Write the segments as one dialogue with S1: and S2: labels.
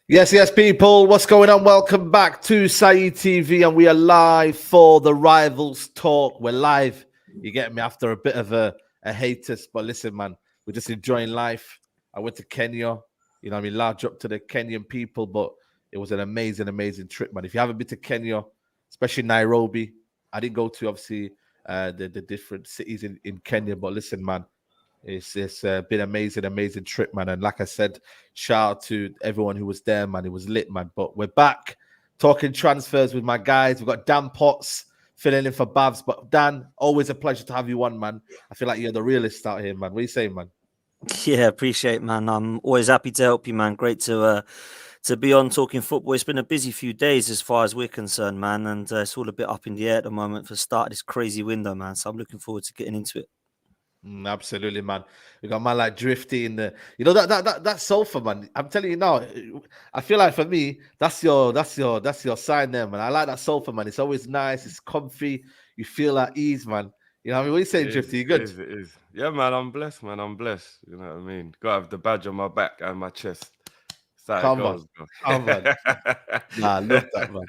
S1: Yes, people. What's going on? Welcome back to Saeed TV, and we are live for the Rivals Talk. We're live. You get me after a bit of a hiatus, but listen, man, we're just enjoying life. I went to Kenya. You know, I mean, large up to the Kenyan people, but it was an amazing, amazing trip, man. If you haven't been to Kenya, especially Nairobi, I didn't go to obviously the different cities in Kenya, but listen, man. It's been amazing trip, man. And like I said, shout out to everyone who was there, man. It was lit, man. But we're back talking transfers with my guys. We've got Dan Potts filling in for Babs. But Dan, always a pleasure to have you on, man. I feel like you're the realist out here, man. What are you saying, man?
S2: Yeah, appreciate it, man. I'm always happy to help you, man. Great to be on talking football. It's been a busy few days as far as we're concerned, man. And it's all a bit up in the air at the moment for the start of this crazy window, man. So I'm looking forward to getting into it.
S1: Absolutely, man. We got man like Drifty in the, you know, that sofa, man. I'm telling you now, I feel like for me, that's your sign there, man. I like that sofa, man. It's always nice, it's comfy, you feel at ease, man. You know what I mean? What are you saying, Drifty? You good?
S3: It is. Yeah, man, I'm blessed, man. I'm blessed. You know what I mean? Gotta have the badge on my back and my chest. That's how it goes, bro.
S1: Come on. Nah, love that, man.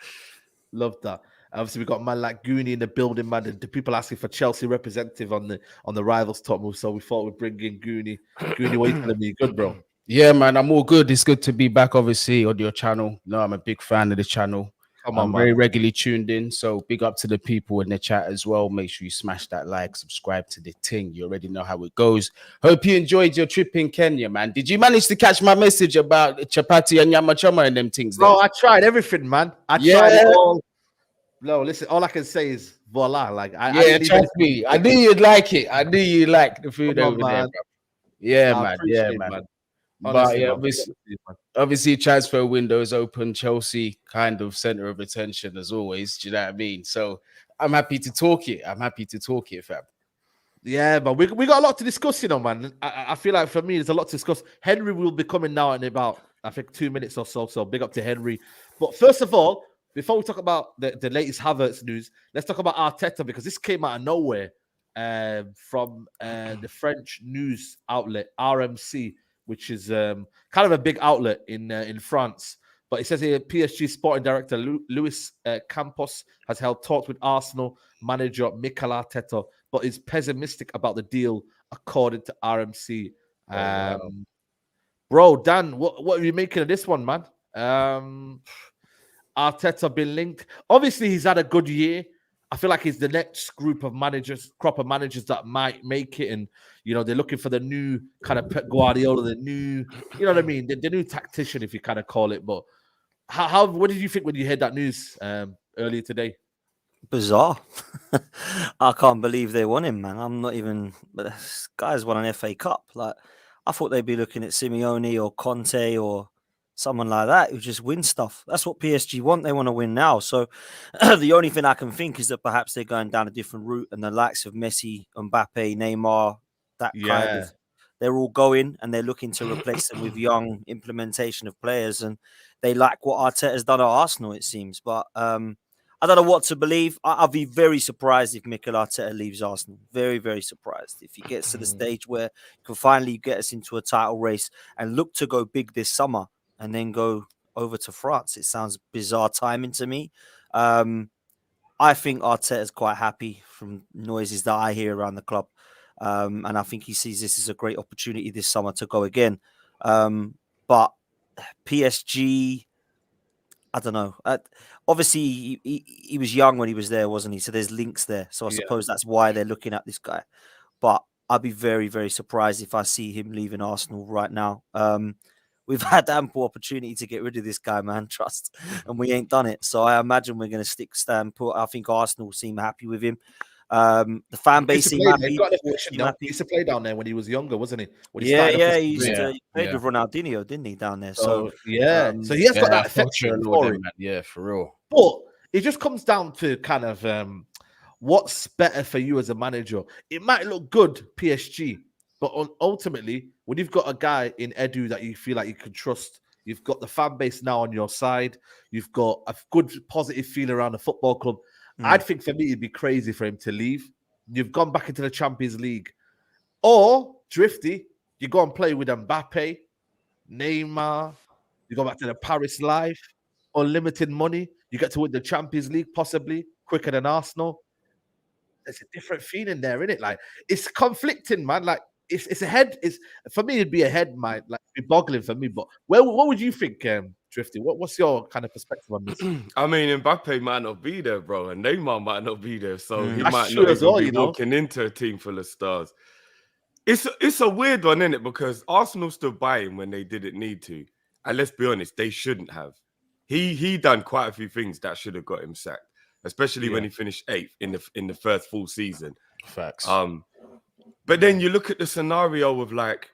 S1: Love that. Obviously, we got man like Goonie in the building, man. The people asking for Chelsea representative on the Rivals Top move, so we thought we'd bring in Goonie. Goonie, what are you telling me? Good, bro?
S4: Yeah, man, I'm all good. It's good to be back, obviously, on your channel. No, I'm a big fan of the channel. I'm very regularly tuned in, so big up to the people in the chat as well. Make sure you smash that like, subscribe to the thing. You already know how it goes. Hope you enjoyed your trip in Kenya, man. Did you manage to catch my message about chapati and nyama choma and them things?
S1: Bro, I tried everything, man. I tried it all. No, listen, all I can say is voila. Like,
S4: trust me. I knew you'd like it. I knew you like the food over there, bro. Yeah, man. Yeah, man. Honestly, but yeah, obviously, transfer window is open. Chelsea kind of center of attention as always. Do you know what I mean? So I'm happy to talk it. Fam.
S1: Yeah, but we got a lot to discuss, you know, man. I feel like for me, there's a lot to discuss. Henry will be coming now in about, I think, 2 minutes or so. So big up to Henry. But first of all, before we talk about the latest Havertz news, let's talk about Arteta, because this came out of nowhere. from the French news outlet RMC, which is kind of a big outlet in France. But it says here PSG sporting director Luis Campos has held talks with Arsenal manager Nicolas Arteta, but is pessimistic about the deal, according to RMC.
S3: Wow.
S1: Bro, Dan, what are you making of this one, man? Arteta been linked. Obviously, he's had a good year. I feel like he's the next crop of managers that might make it. And, you know, they're looking for the new kind of Pep Guardiola, the new, you know what I mean? The new tactician, if you kind of call it. But what did you think when you heard that news earlier today?
S2: Bizarre. I can't believe they won him, man. I'm not even. But this guy's won an FA Cup. Like, I thought they'd be looking at Simeone or Conte or someone like that who just win stuff. That's what PSG want. They want to win now. So the only thing I can think is that perhaps they're going down a different route, and the likes of Messi, Mbappe, Neymar, that kind of, they're all going and they're looking to replace them with young implementation of players. And they like what Arteta's done at Arsenal, it seems. But I don't know what to believe. I'll be very surprised if Mikel Arteta leaves Arsenal. Very, very surprised. If he gets to the stage where he can finally get us into a title race and look to go big this summer and then go over to France. It sounds bizarre timing to me. I think Arteta's quite happy from noises that I hear around the club. And I think he sees this as a great opportunity this summer to go again. But PSG, I don't know. Obviously, he was young when he was there, wasn't he? So there's links there. So I suppose that's why they're looking at this guy. But I'd be very, very surprised if I see him leaving Arsenal right now. We've had ample opportunity to get rid of this guy, man. Trust, and we ain't done it. So I imagine we're going to stand put. I think Arsenal seem happy with him. The fan base seem happy.
S1: He used to play down there when he was younger, wasn't he?
S2: He played with Ronaldinho, didn't he, down there? So
S1: so he has got that affection for him.
S4: Yeah, for real.
S1: But it just comes down to kind of what's better for you as a manager. It might look good, PSG, but ultimately, when you've got a guy in Edu that you feel like you can trust, you've got the fan base now on your side, you've got a good positive feel around the football club. I'd think for me, it'd be crazy for him to leave. You've gone back into the Champions League. Or, Drifty, you go and play with Mbappe, Neymar, you go back to the Paris life, unlimited money, you get to win the Champions League possibly quicker than Arsenal. There's a different feeling there, isn't it? Like, it's conflicting, man. Like, it's a head. For me, it'd be a head, like, be boggling for me. But what would you think, Drifty? What's your kind of perspective on this?
S3: I mean, Mbappe might not be there, bro, and Neymar might not be there, so he
S1: That's
S3: might
S1: true
S3: not
S1: as
S3: even
S1: well,
S3: be
S1: you know?
S3: walking into a team full of stars. It's a weird one, isn't it? Because Arsenal stood by him when they didn't need to, and let's be honest, they shouldn't have. He done quite a few things that should have got him sacked, especially when he finished 8th in the first full season.
S4: Facts.
S3: But then you look at the scenario of, like,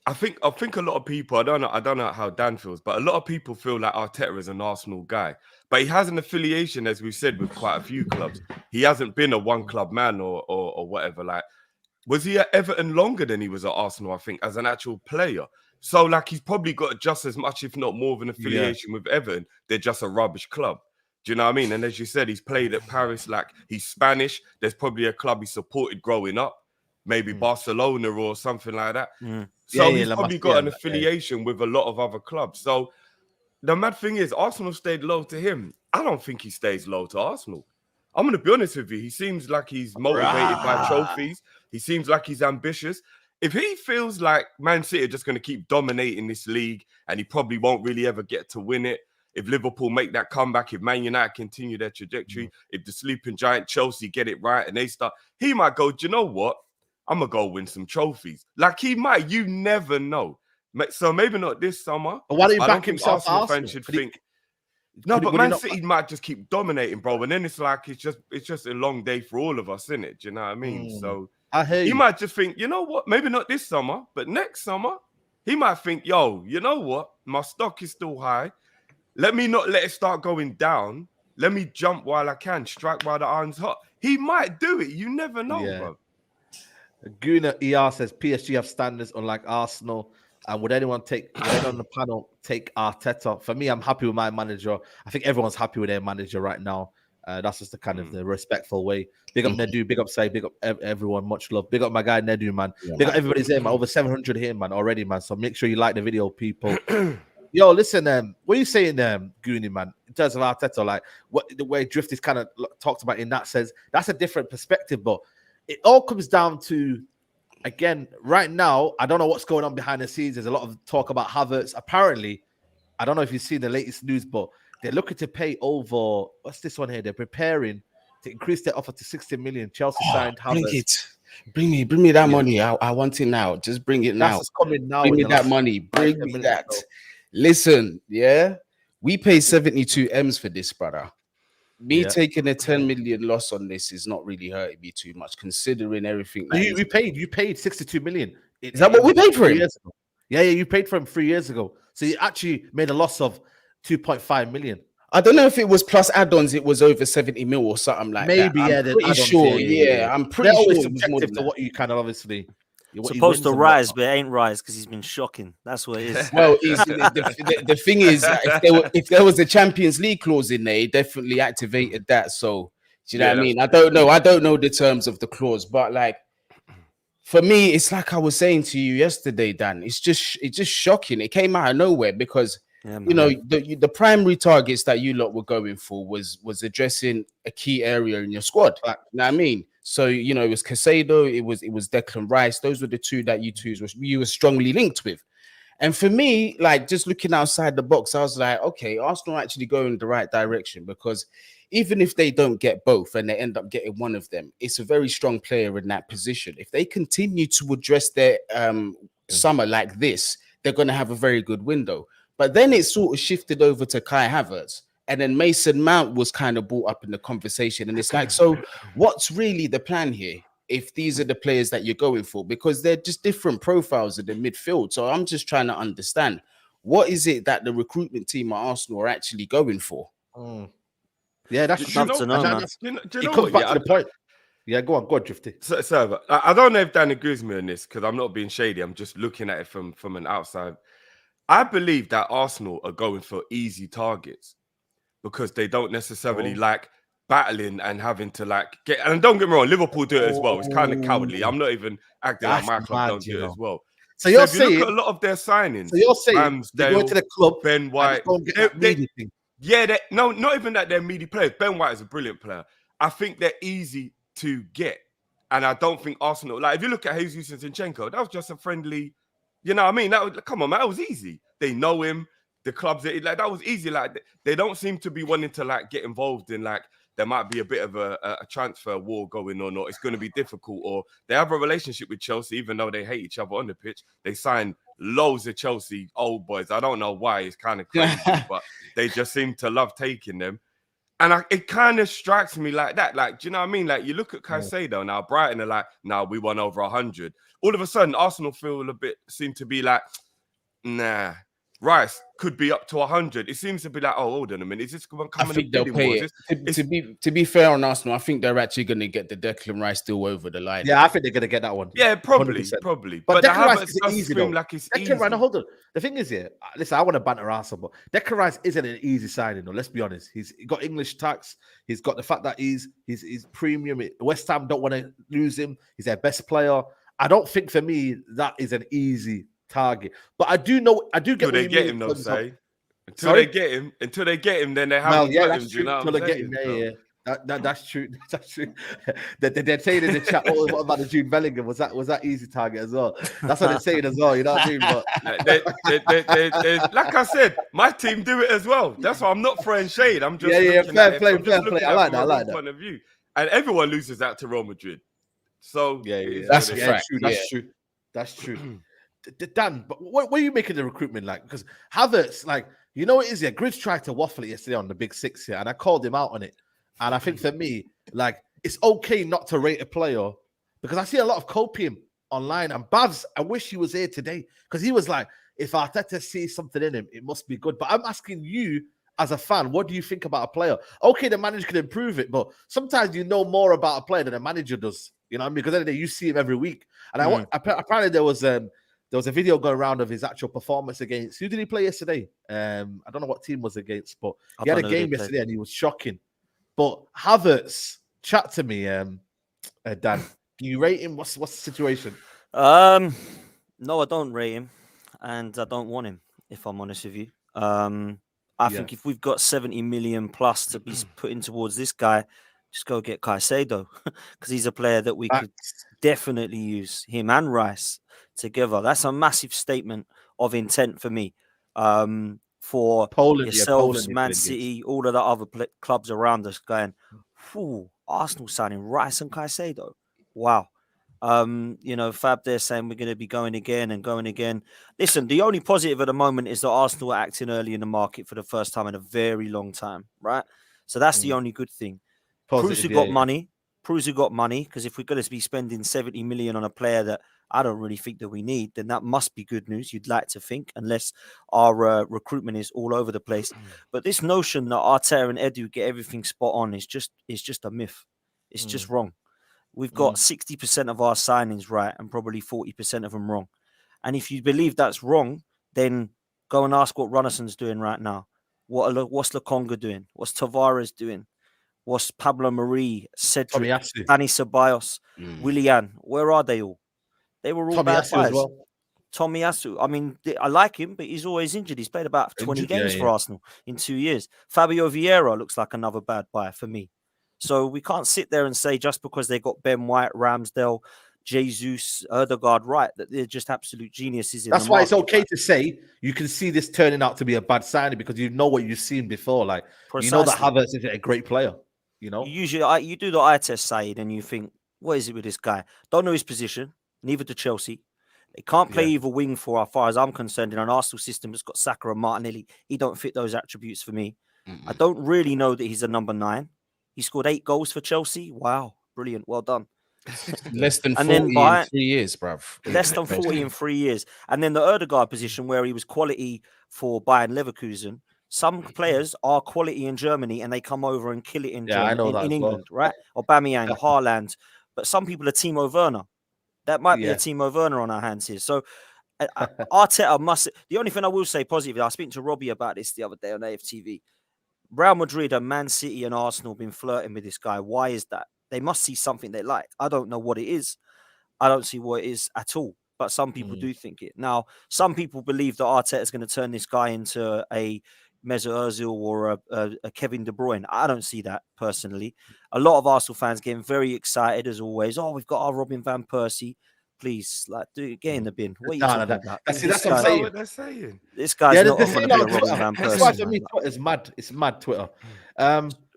S3: I think a lot of people, I don't know how Dan feels, but a lot of people feel like Arteta is an Arsenal guy. But he has an affiliation, as we've said, with quite a few clubs. He hasn't been a one-club man or whatever. Like, was he at Everton longer than he was at Arsenal, I think, as an actual player? So, like, he's probably got just as much, if not more, of an affiliation with Everton. They're just a rubbish club. Do you know what I mean? And as you said, he's played at Paris. Like, he's Spanish. There's probably a club he supported growing up. Maybe Barcelona or something like that. So he's probably got an affiliation with a lot of other clubs. So the mad thing is, Arsenal stayed low to him. I don't think he stays low to Arsenal. I'm going to be honest with you. He seems like he's motivated by trophies. He seems like he's ambitious. If he feels like Man City are just going to keep dominating this league and he probably won't really ever get to win it, if Liverpool make that comeback, if Man United continue their trajectory, if the sleeping giant Chelsea get it right and they start, he might go, do you know what? I'm going to go win some trophies. Like, he might. You never know. So maybe not this summer.
S1: But why don't you
S3: I
S1: back
S3: don't think
S1: himself
S3: Arsenal
S1: Arsenal?
S3: fans should think. No, but Man City might just keep dominating, bro. And then it's like, it's just a long day for all of us, isn't it? Do you know what I mean? So
S1: I hear
S3: he
S1: you.
S3: might just think, you know what? Maybe not this summer, but next summer, he might think, yo, you know what? My stock is still high. Let me not let it start going down. Let me jump while I can, strike while the iron's hot. He might do it. You never know, bro.
S1: Guna ER says PSG have standards unlike Arsenal. And would anyone on the panel take Arteta? For me, I'm happy with my manager. I think everyone's happy with their manager right now. That's just the kind of the respectful way. Big up Nedu, big up Saeed, big up everyone. Much love. Big up my guy Nedu, man. Big up everybody's here, man. Over 700 here, man, already, man. So make sure you like the video, people. Yo, listen, what are you saying, Goonie, man? In terms of Arteta, like the way Drift is kind of talked about in that sense, that's a different perspective. But it all comes down to, again, right now, I don't know what's going on behind the scenes. There's a lot of talk about Havertz. Apparently, I don't know if you've seen the latest news, but they're looking to pay over, what's this one here? They're preparing to increase their offer to 60 million. Chelsea signed Havertz.
S4: Bring me that money. I want it now. Just bring it now.
S1: That's coming now.
S4: Bring me that money. Bring me that. Listen, we pay 72 M's for this, brother. Me taking a 10 million loss on this is not really hurting me too much, considering everything.
S1: You paid 62 million.
S4: Is that what we paid for him?
S1: Yeah, you paid for him 3 years ago. So you actually made a loss of 2.5 million.
S4: I don't know if it was plus add-ons, it was over 70 mil or something like that.
S1: Maybe,
S4: I'm pretty sure. I'm pretty sure it was more than
S1: to what you kind of obviously.
S2: Supposed to rise, but it ain't rise because he's been shocking. That's what it is.
S4: Well, the thing is, if there was a Champions League clause in there, he definitely activated that. So, do you know what I mean? I don't know the terms of the clause, but like for me, it's like I was saying to you yesterday, Dan. It's just shocking. It came out of nowhere because you know the primary targets that you lot were going for was addressing a key area in your squad. You know what I mean? So, you know, it was Casado, it was Declan Rice. Those were the two that you were strongly linked with. And for me, like just looking outside the box, I was like, okay, Arsenal actually go in the right direction, because even if they don't get both and they end up getting one of them, it's a very strong player in that position. If they continue to address their summer like this, they're going to have a very good window. But then it sort of shifted over to Kai Havertz. And then Mason Mount was kind of brought up in the conversation. And it's like, so what's really the plan here if these are the players that you're going for? Because they're just different profiles in the midfield. So I'm just trying to understand, what is it that the recruitment team at Arsenal are actually going for?
S1: Yeah, that's
S2: true. It
S1: comes back to the point. Yeah, go on, Drifty.
S3: So I don't know if Dan agrees with me on this, because I'm not being shady. I'm just looking at it from an outside. I believe that Arsenal are going for easy targets, because they don't necessarily like battling and having to like get. And don't get me wrong, Liverpool do it as well. It's kind of cowardly. I'm not even acting like my club don't do it as well.
S1: So you're saying,
S3: you look at a lot of their signings.
S1: So you're saying they go to the club,
S3: Ben White. No, not even that they're meaty players. Ben White is a brilliant player. I think they're easy to get, and I don't think Arsenal. Like if you look at Jesus and Zinchenko, that was just a friendly. You know what I mean? Come on, man, that was easy. They know him. The clubs, like that was easy. Like they don't seem to be wanting to like get involved in like there might be a bit of a transfer war going on, or it's going to be difficult, or they have a relationship with Chelsea, even though they hate each other on the pitch. They signed loads of Chelsea old boys. I don't know why. It's kind of crazy, but they just seem to love taking them. And it kind of strikes me like that. Like, do you know what I mean? Like you look at Caicedo now, Brighton are like, now we won over 100. All of a sudden, Arsenal seem to be like, nah. Rice could be up to 100. It seems to be like, oh, hold on a minute. Is this coming?
S4: I think they'll pay it. To be fair on Arsenal, I think they're actually going to get the Declan Rice deal over the line.
S1: Yeah, I think they're going to get that one.
S3: Yeah, probably.
S1: But Declan Rice is easy, though.
S3: Like it's easy.
S1: Hold on. The thing is, listen, I want to banter Arsenal, but Declan Rice isn't an easy signing, though. Let's be honest. He's got English tax. He's got the fact that he's premium. West Ham don't want to lose him. He's their best player. I don't think for me that is an easy target, but I do get
S3: until they get him, though. Say until they get him, then they have.
S1: Well, yeah, that's true. Until they get him, yeah. That's true. That's true. They're saying in the chat, "Oh, what about the Jude Bellingham? Was that easy target as well?" That's what they're saying as well. You know what I mean?
S3: But like I said, my team do it as well. That's why I'm not throwing shade. I'm just
S1: fair play. I like that.
S3: Point of view, and everyone loses out to Real Madrid. So
S4: that's a fact.
S1: That's true. Dan, but what are you making the recruitment like? Because Havertz, like, you know what it is here? Grizz tried to waffle it yesterday on the Big Six here, and I called him out on it. And I think for me, like, it's okay not to rate a player, because I see a lot of copying online. And Babs, I wish he was here today, because he was like, if Arteta sees something in him, it must be good. But I'm asking you, as a fan, what do you think about a player? Okay, the manager can improve it, but sometimes you know more about a player than a manager does. You know what I mean? Because then you see him every week. And apparently there was a video going around of his actual performance against. Who did he play yesterday? I don't know what team was against, but he had a game yesterday and he was shocking. But Havertz, chat to me, Dan. Do you rate him? What's the situation?
S2: No, I don't rate him, and I don't want him. If I'm honest with you, I think if we've got 70 million plus to be putting towards this guy, just go get Caicedo because he's a player that we could definitely use, him and Rice together. That's a massive statement of intent for me. For Poland, yourselves, Man City, all of the other clubs around us going, Arsenal signing Rice and Caicedo. Wow. Fab there saying we're going to be going again and going again. Listen, the only positive at the moment is that Arsenal are acting early in the market for the first time in a very long time, right? So that's the only good thing. Proves who got money, because if we're going to be spending 70 million on a player that I don't really think that we need, then that must be good news. You'd like to think, unless our recruitment is all over the place. But this notion that Arteta and Edu get everything spot on is just a myth. It's just wrong. We've got 60% of our signings right and probably 40% of them wrong. And if you believe that's wrong, then go and ask what Runnelson's doing right now. What's Lokonga doing? What's Tavares doing? What's Pablo Marie, Cedric, Dani Ceballos, Willian? Where are they all? They were all bad buys. Well. Tomiyasu. I mean, I like him, but he's always injured. He's played about 20 games for Arsenal in 2 years. Fabio Vieira looks like another bad buy for me. So we can't sit there and say just because they got Ben White, Ramsdale, Jesus, Erdegaard right, that they're just absolute geniuses.
S1: That's why it's okay to say you can see this turning out to be a bad signing because you know what you've seen before. Like, you know that Havertz is a great player. You know,
S2: usually you do the eye test, Saeed, and you think, what is it with this guy? Don't know his position. Neither do Chelsea. They can't play either wing for, as far as I'm concerned, in an Arsenal system that's got Saka and Martinelli. He don't fit those attributes for me. I don't really know that he's a number 9. He scored 8 goals for Chelsea. Wow, brilliant, well done.
S4: Less than 40 in 3 years, bruv.
S2: Less than 40 in 3 years. And then the Erdegaard position where he was quality for Bayern Leverkusen. Some players are quality in Germany and they come over and kill it in Germany, in England, right? Aubameyang, Haaland. But some people are Timo Werner. That might be a Timo Werner on our hands here. So Arteta must... The only thing I will say positively, I was speaking to Robbie about this the other day on AFTV. Real Madrid and Man City and Arsenal have been flirting with this guy. Why is that? They must see something they like. I don't know what it is. I don't see what it is at all. But some people do think it. Now, some people believe that Arteta is going to turn this guy into a Mesut Ozil or a Kevin De Bruyne. I don't see that personally. A lot of Arsenal fans getting very excited as always. Oh, we've got our Robin van Persie. Please, get in the bin. What are you talking about?
S1: That's what I'm
S3: saying.
S2: This guy's not going to be a Robin van Persie.
S1: That's why for me, Twitter's mad. It's mad, Twitter.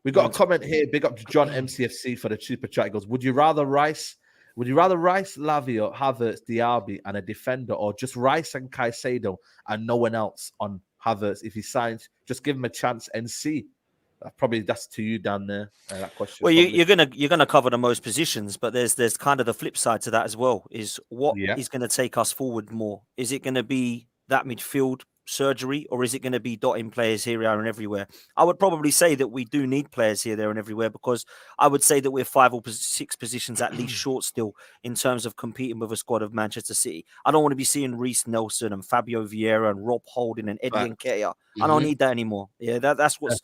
S1: We got a comment here. Big up to John MCFC for the super chat. He goes, would you rather Rice, Lavia, Havertz, Diaby, and a defender, or just Rice and Caicedo and no one else on Havertz if he signs? Just give him a chance and see. Probably that's to you down there. That question.
S2: Well, you're gonna cover the most positions, but there's kind of the flip side to that as well. Is what is going to take us forward more? Is it going to be that midfield surgery, or is it going to be dotting players here, there, and everywhere? I would probably say that we do need players here, there, and everywhere, because I would say that we're 5 or 6 positions at least short still in terms of competing with a squad of Manchester City. I don't want to be seeing Reece Nelson and Fabio Vieira and Rob Holding and Eddie Nketiah. I don't need that anymore. Yeah, that's what's.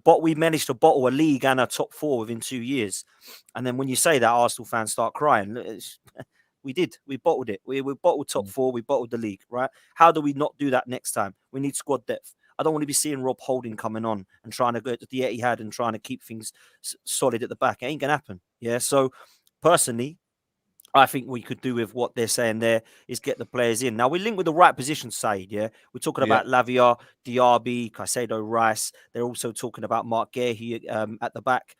S2: But we managed to bottle a league and a top 4 within 2 years, and then when you say that, Arsenal fans start crying. We did. We bottled it. We bottled top 4. We bottled the league, right? How do we not do that next time? We need squad depth. I don't want to be seeing Rob Holding coming on and trying to go to the Etihad and trying to keep things solid at the back. It ain't going to happen. Yeah. So personally, I think we could do with what they're saying there is get the players in. Now, we link with the right position side, yeah? We're talking about Lavia, Diaby, Caicedo, Rice. They're also talking about Mark Guehi at the back.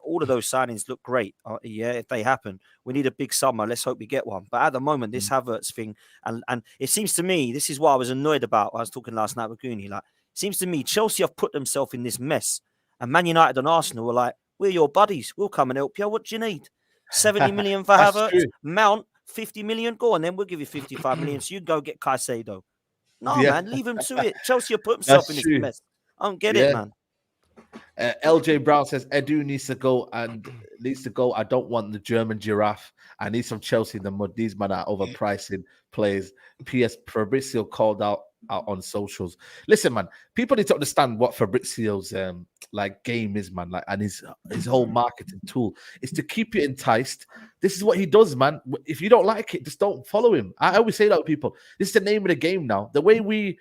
S2: All of those signings look great, if they happen. We need a big summer. Let's hope we get one. But at the moment, this Havertz thing, and it seems to me, this is what I was annoyed about. I was talking last night with Goonie. Like, it seems to me Chelsea have put themselves in this mess. And Man United and Arsenal were like, we're your buddies. We'll come and help you. What do you need? 70 million for Havertz, Mount 50 million. Go on, then we'll give you 55 million. So you go get Caicedo. No, man, leave him to it. Chelsea have put himself in this mess. I don't get it, man.
S1: LJ Brown says Edu needs to go. I don't want the German giraffe. I need some Chelsea in the mud. These men are overpricing players. P.S. Fabrizio called out on socials. Listen, man, people need to understand what Fabrizio's game is, man. And his whole marketing tool is to keep you enticed. This is what he does, man. If you don't like it, just don't follow him. I always say that to people. This is the name of the game now. The way we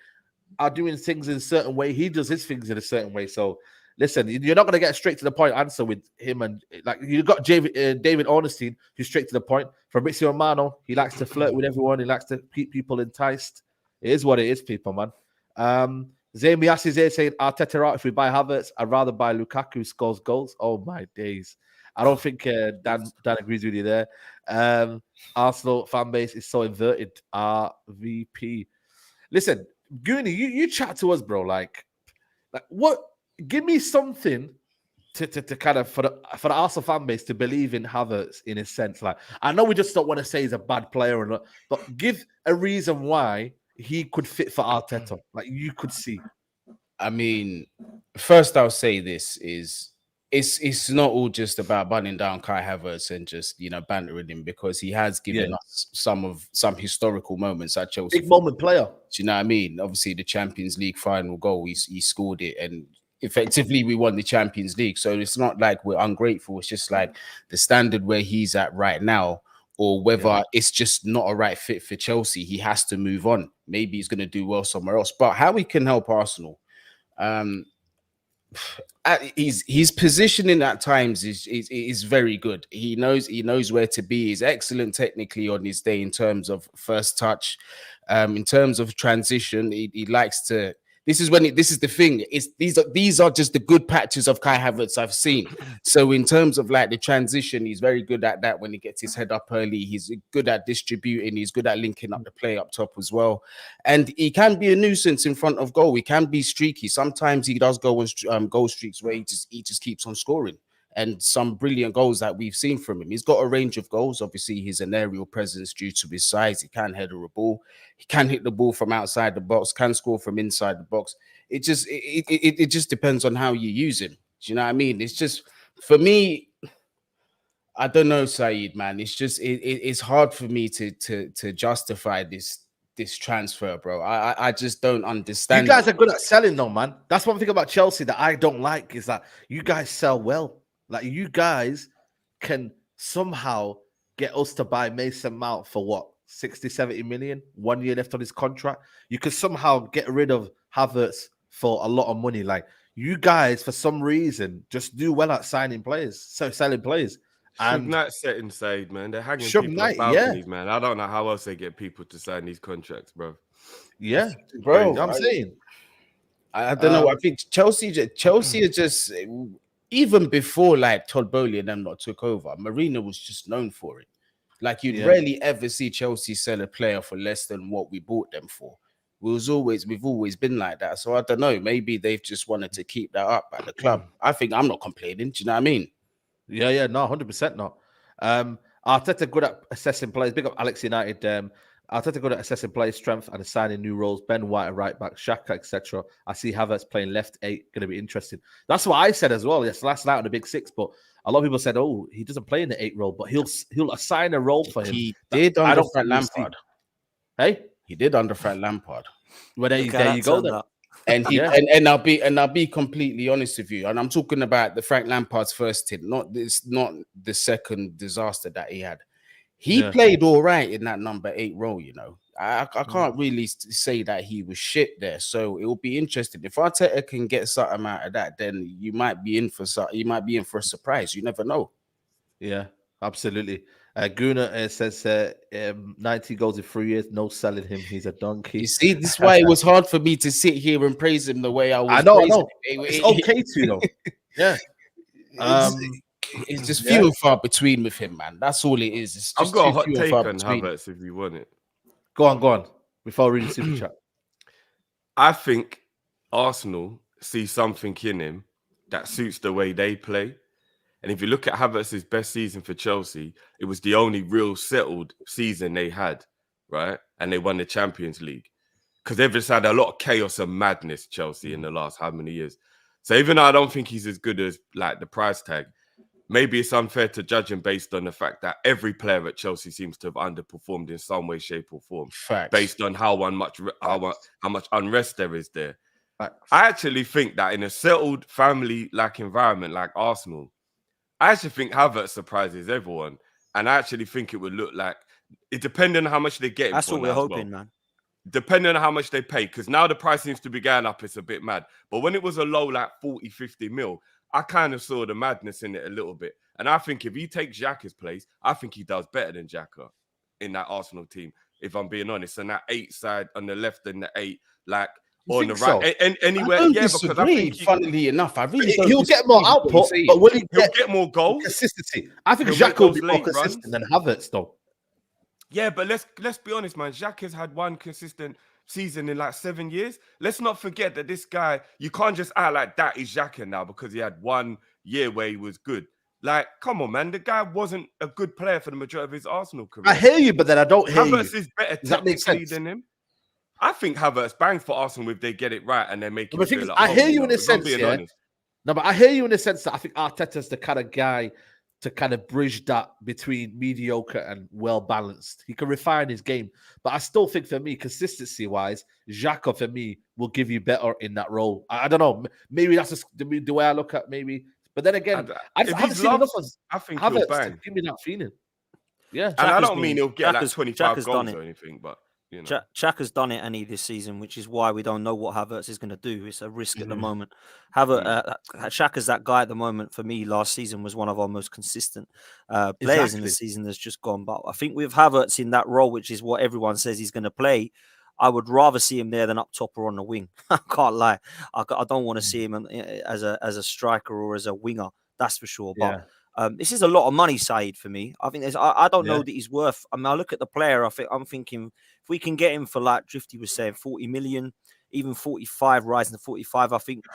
S1: are doing things in a certain way, he does his things in a certain way. So listen, you're not going to get a straight to the point answer with him. And you got David Ornstein, who's straight to the point. Fabrizio Romano, he likes to flirt with everyone. He likes to keep people enticed. It is what it is, people, man. Zayn Miasi's here saying, Arteta out if we buy Havertz. I'd rather buy Lukaku who scores goals. Oh, my days. I don't think Dan agrees with you there. Arsenal fan base is so inverted. RVP. Listen, Goonie, you chat to us, bro. Like what? Give me something to kind of for the Arsenal fan base to believe in Havertz in a sense. Like, I know we just don't want to say he's a bad player or not, but give a reason why he could fit for Arteta. Like you could see.
S4: I mean, first I'll say this is it's not all just about bunning down Kai Havertz and just bantering him, because he has given us some historical moments at Chelsea.
S1: Big moment player.
S4: Do you know what I mean? Obviously, the Champions League final goal, he scored it, and effectively we won the Champions League. So it's not like we're ungrateful. It's just like the standard where he's at right now, or whether it's just not a right fit for Chelsea. He has to move on. Maybe he's going to do well somewhere else. But how he can help Arsenal, his positioning at times is very good. He knows where to be. He's excellent technically on his day in terms of first touch, in terms of transition. He likes to. This is the thing. These are just the good patches of Kai Havertz I've seen. So in terms of like the transition, he's very good at that when he gets his head up early. He's good at distributing. He's good at linking up the play up top as well. And he can be a nuisance in front of goal. He can be streaky. Sometimes he does go on goal streaks where he just keeps on scoring. And some brilliant goals that we've seen from him. He's got a range of goals. Obviously, he's an aerial presence due to his size. He can header a ball. He can hit the ball from outside the box, can score from inside the box. It just depends on how you use him. Do you know what I mean? It's just, for me, I don't know, Saeed, man. It's just, it's hard for me to justify this transfer, bro. I just don't understand.
S1: You guys are good at selling though, man. That's one thing about Chelsea that I don't like, is that you guys sell well. Like, you guys can somehow get us to buy Mason Mount for what? 60, 70 million? 1 year left on his contract. You could somehow get rid of Havertz for a lot of money. Like, you guys, for some reason, just do well at selling players. And
S3: Knight set inside, man. They're hanging people off balconies, man. I don't know how else they get people to sign these contracts, bro.
S1: Yeah, bro. I'm saying.
S4: I don't know. I think Chelsea is just... Even before like Todd Bowley and them not took over, Marina was just known for it. Like, you'd rarely ever see Chelsea sell a player for less than what we bought them for. We've always been like that. So I don't know. Maybe they've just wanted to keep that up at the club. I think I'm not complaining. Do you know what I mean?
S1: Yeah, no, 100% not. Arteta good at assessing players. Big up Alex United. Arteta good at assessing players' strength and assigning new roles. Ben White at right back, Xhaka, etc. I see Havertz playing left 8. Going to be interesting. That's what I said as well. Yes, last night on the Big Six. But a lot of people said, "Oh, he doesn't play in the 8 role, but he'll assign a role for him."
S4: He did under Frank Lampard.
S1: Hey,
S4: he did under Frank Lampard.
S1: Well, there you go then.
S4: And and I'll be completely honest with you. And I'm talking about the Frank Lampard's first stint, not the second disaster that he had. He played all right in that number 8 role, you know. I can't really say that he was shit there. So it will be interesting. If Arteta can get something out of that, then you might be in for something. You might be in for a surprise. You never know.
S1: Yeah, absolutely. Guna says 90 goals in 3 years. No selling him. He's a donkey.
S4: You see, this is why it was hard for me to sit here and praise him the way I was.
S1: I know. It's okay to, though. Yeah.
S4: It's just few and far between with him, man. That's all it is. It's just
S3: I've got a hot take on Havertz if you want it.
S1: Go on. Before reading super chat,
S3: I think Arsenal see something in him that suits the way they play. And if you look at Havertz's best season for Chelsea, it was the only real settled season they had, right? And they won the Champions League. Because they've just had a lot of chaos and madness, Chelsea, in the last how many years. So even though I don't think he's as good as like the price tag, maybe it's unfair to judge him based on the fact that every player at Chelsea seems to have underperformed in some way, shape, or form.
S4: Facts.
S3: Based on how much unrest there is there.
S1: Facts.
S3: I actually think that in a settled family-like environment like Arsenal, I actually think Havertz surprises everyone. And I actually think it would look like it depending on how much they get.
S2: That's what we're hoping, man.
S3: Depending on how much they pay, because now the price seems to be going up, it's a bit mad. But when it was a low, like 40, 50 mil, I kind of saw the madness in it a little bit. And I think if he takes Xhaka's place, I think he does better than Xhaka in that Arsenal team, if I'm being honest. And that 8 side on the left and the 8, like, or on the right, anywhere.
S4: Yeah, because I think funnily enough, I really don't
S1: he'll get more output, but will he
S3: get more goals?
S1: Consistency. I think Xhaka will be more consistent than Havertz, though.
S3: Yeah, but let's be honest, man. Xhaka has had one consistent season in like 7 years. Let's not forget that this guy, you can't just act like that is Xhaka now because he had 1 year where he was good. Like, come on, man. The guy wasn't a good player for the majority of his Arsenal career.
S1: I hear you, but then I don't hear you.
S3: Havertz is better technically than him. I think Havertz bangs for Arsenal if they get it right and they make it feel like,
S1: I hear you in a sense, yeah. No, but I hear you in a sense that I think Arteta's the kind of guy to kind of bridge that between mediocre and well-balanced. He can refine his game. But I still think for me, consistency-wise, Xhaka for me will give you better in that role. I don't know. Maybe that's just the way I look at maybe. But then again, I haven't seen enough of Havertz to give me that feeling. Yeah.
S3: And I don't mean he'll get like 25 goals or anything, but you know.
S2: Xhaka's done it any this season, which is why we don't know what Havertz is going to do. It's a risk at the moment. Xhaka's that guy at the moment. For me, last season was one of our most consistent players in the season that's just gone. But I think with Havertz in that role, which is what everyone says he's going to play, I would rather see him there than up top or on the wing. I can't lie. I don't want to see him as a striker or as a winger. That's for sure. But this is a lot of money, Saeed, for me. I think I don't know that he's worth. I mean, I look at the player. I'm thinking if we can get him for, like Drifty was saying, 40 million, even 45, rising to 45, I think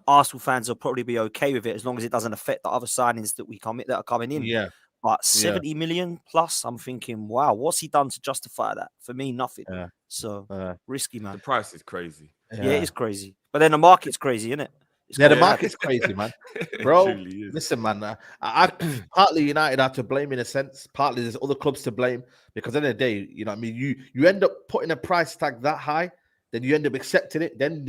S2: Arsenal fans will probably be okay with it as long as it doesn't affect the other signings that are coming in.
S1: Yeah.
S2: But 70 million plus, I'm thinking, wow, what's he done to justify that? For me, nothing.
S1: Yeah.
S2: So risky, man.
S3: The price is crazy.
S2: Yeah, it is crazy. But then the market's crazy, isn't it?
S1: The market's crazy, man. Bro, listen, man. I partly United are to blame in a sense. Partly there's other clubs to blame because at the end of the day, you know what I mean? You end up putting a price tag that high, then you end up accepting it. Then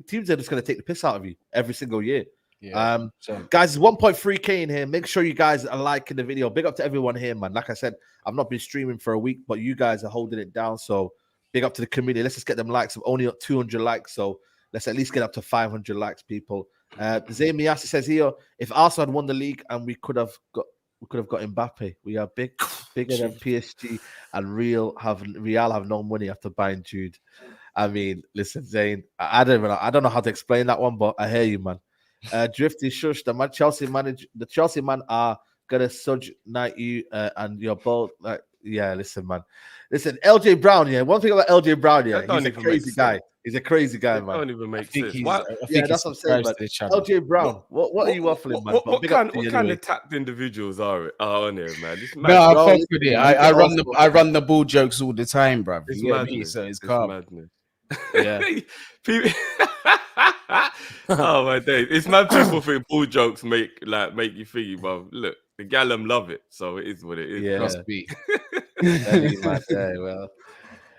S1: teams are just going to take the piss out of you every single year. Yeah. Guys, it's 1.3K in here. Make sure you guys are liking the video. Big up to everyone here, man. Like I said, I've not been streaming for a week, but you guys are holding it down. So big up to the community. Let's just get them likes. I'm only at 200 likes, so let's at least get up to 500 likes, people. Zayn Miyasi says here, if Arsenal had won the league and we could have got Mbappe, we are bigger than PSG, and Real have no money after buying Jude. I mean, listen, Zayn, I don't know how to explain that one, but I hear you, man. Drifty shush, the Chelsea man are gonna Sudge night you, and you're both like, yeah. Listen, man. Listen, LJ Brown. Yeah, one thing about LJ Brown. Yeah, he's a crazy guy. He's a crazy guy, man.
S3: Don't even make sense.
S1: Yeah, that's what I'm saying, man. LJ Brown. What are you waffling, man?
S3: What kind of tapped individuals are on here, man?
S4: No, I fuck with it. I run the ball jokes all the time, bro.
S3: It's
S4: madness. So it's calm.
S3: Madness.
S1: Yeah.
S3: Oh my days! It's mad. People think ball jokes make you think, but look, the Gallum love it, so it is what it is.
S1: Yeah,
S4: must be.
S1: Well,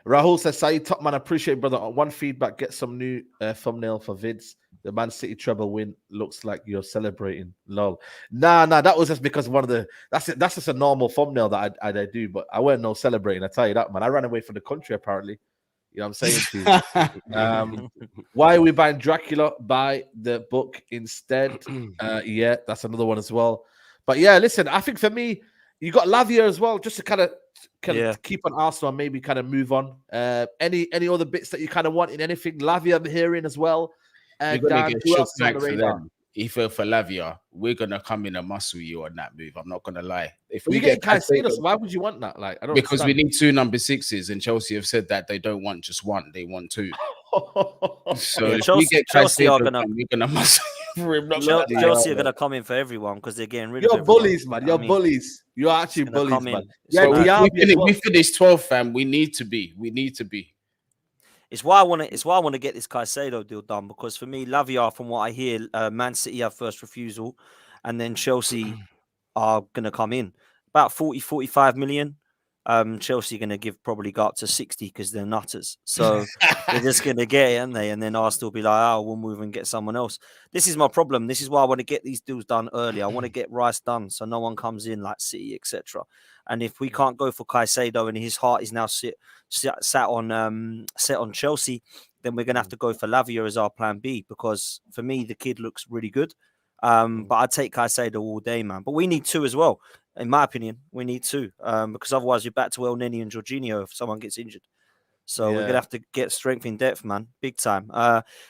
S1: Rahul says, Saeed, top man, appreciate, brother. One feedback: get some new thumbnail for vids. The Man City treble win looks like you're celebrating. Lol. Nah, that was just because one of the that's just a normal thumbnail that I do, but I weren't no celebrating. I tell you that, man. I ran away from the country apparently. You know what I'm saying to you? Why are we buying Dracula? Buy the book instead. Yeah, that's another one as well. But yeah, listen, I think for me, you got Lavia as well, just to kind of keep on Arsenal and maybe kind of move on. Any other bits that you kind of want in anything? Lavia I'm hearing as well.
S4: We're gonna get shook back for them. If for Lavia, we're gonna come in and muscle you on that move. I'm not gonna lie. If we get
S1: Caicedo, why would you want that? Like, I don't
S4: because we need 2 number 6s, and Chelsea have said that they don't want just one; they want 2. So if we get
S2: Chelsea
S4: are gonna muscle for him.
S2: Chelsea are gonna come in for everyone because they're getting rid of
S1: everyone. Bullies, man. You're bullies. You're actually bullies, man.
S4: Yeah, so we finished 12th, fam. We need to be.
S2: It's why I want to. It's why I want to get this Caicedo deal done, because for me, Lavia, from what I hear, Man City have first refusal, and then Chelsea are going to come in about 40, 45 million. Chelsea are going to give probably go up to 60 because they're nutters. So they're just going to get it, aren't they? And then Arsenal will be like, oh, we'll move and get someone else. This is my problem. This is why I want to get these deals done early. I want to get Rice done so no one comes in like City, etc. And if we can't go for Caicedo and his heart is now set on Chelsea, then we're going to have to go for Lavia as our plan B, because for me, the kid looks really good. But I'd take Caicedo all day, man. But we need two as well. In my opinion, we need two, because otherwise you're back to El Neni and Jorginho if someone gets injured. So we're going to have to get strength in depth, man, big time.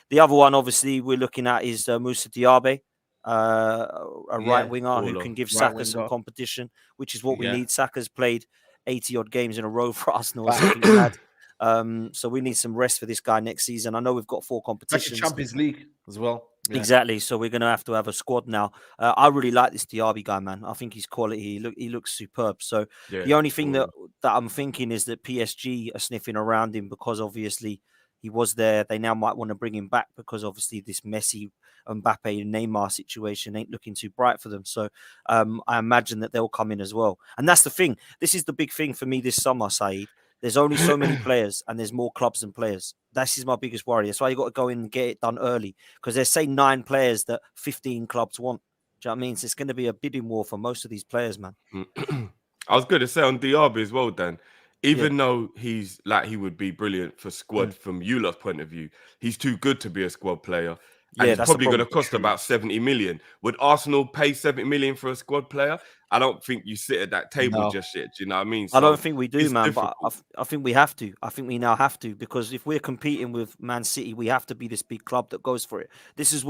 S2: The other one, obviously, we're looking at is Moussa Diaby, a right winger who can give Saka some competition, which is what we need. Saka's played 80-odd games in a row for Arsenal or something mad. So we need some rest for this guy next season. I know we've got 4 competitions.
S1: Champions League as well.
S2: Yeah. Exactly. So we're going to have a squad now. I really like this Diaby guy, man. I think he's quality. He looks superb. So the only thing that I'm thinking is that PSG are sniffing around him, because obviously he was there. They now might want to bring him back because obviously this Messi, Mbappe and Neymar situation ain't looking too bright for them. So I imagine that they'll come in as well. And that's the thing. This is the big thing for me this summer, Saeed. There's only so many players and there's more clubs than players. This is my biggest worry. That's why you got to go in and get it done early, because there's, say, 9 players that 15 clubs want. Do you know what I mean? So it's going to be a bidding war for most of these players, man.
S3: I was going to say on Diaby as well, Dan, even though he's like, he would be brilliant for squad from Eulaf's point of view, he's too good to be a squad player. And it's probably going to cost about 70 million. Would Arsenal pay 70 million for a squad player? I don't think you sit at that table just yet. Do you know what I mean? So
S2: I don't think we do, man. Difficult. But I think we have to. I think we now have to, because if we're competing with Man City, we have to be this big club that goes for it. It's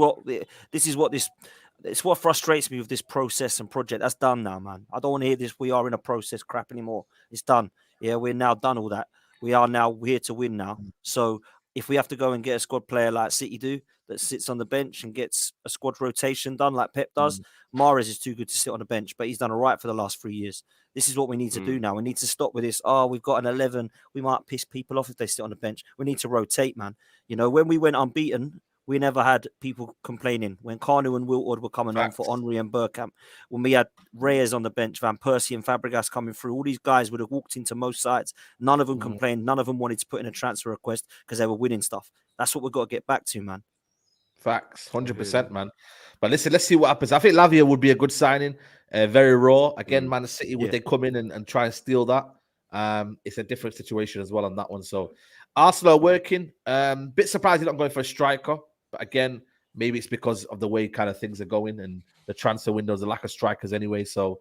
S2: what frustrates me with this process and project. That's done now, man. I don't want to hear this. We are in a process crap anymore. It's done. Yeah, we're now done all that. We are now here to win now. So if we have to go and get a squad player like City do, that sits on the bench and gets a squad rotation done like Pep does, Mahrez is too good to sit on the bench, but he's done all right for the last 3 years. This is what we need to do now. We need to stop with this. Oh, we've got an 11. We might piss people off if they sit on the bench. We need to rotate, man. You know, when we went unbeaten, we never had people complaining. When Kanu and Wiltord were coming on for Henry and Bergkamp, when we had Reyes on the bench, Van Persie and Fabregas coming through, all these guys would have walked into most sides. None of them complained. None of them wanted to put in a transfer request because they were winning stuff. That's what we've got to get back to, man.
S1: Facts, 100%, man. But listen, let's see what happens. I think Lavia would be a good signing. Very raw. Again, Man City, would they come in and try and steal that? It's a different situation as well on that one. So Arsenal are working. Bit surprised he's not going for a striker. But again, maybe it's because of the way kind of things are going and the transfer windows, the lack of strikers anyway. So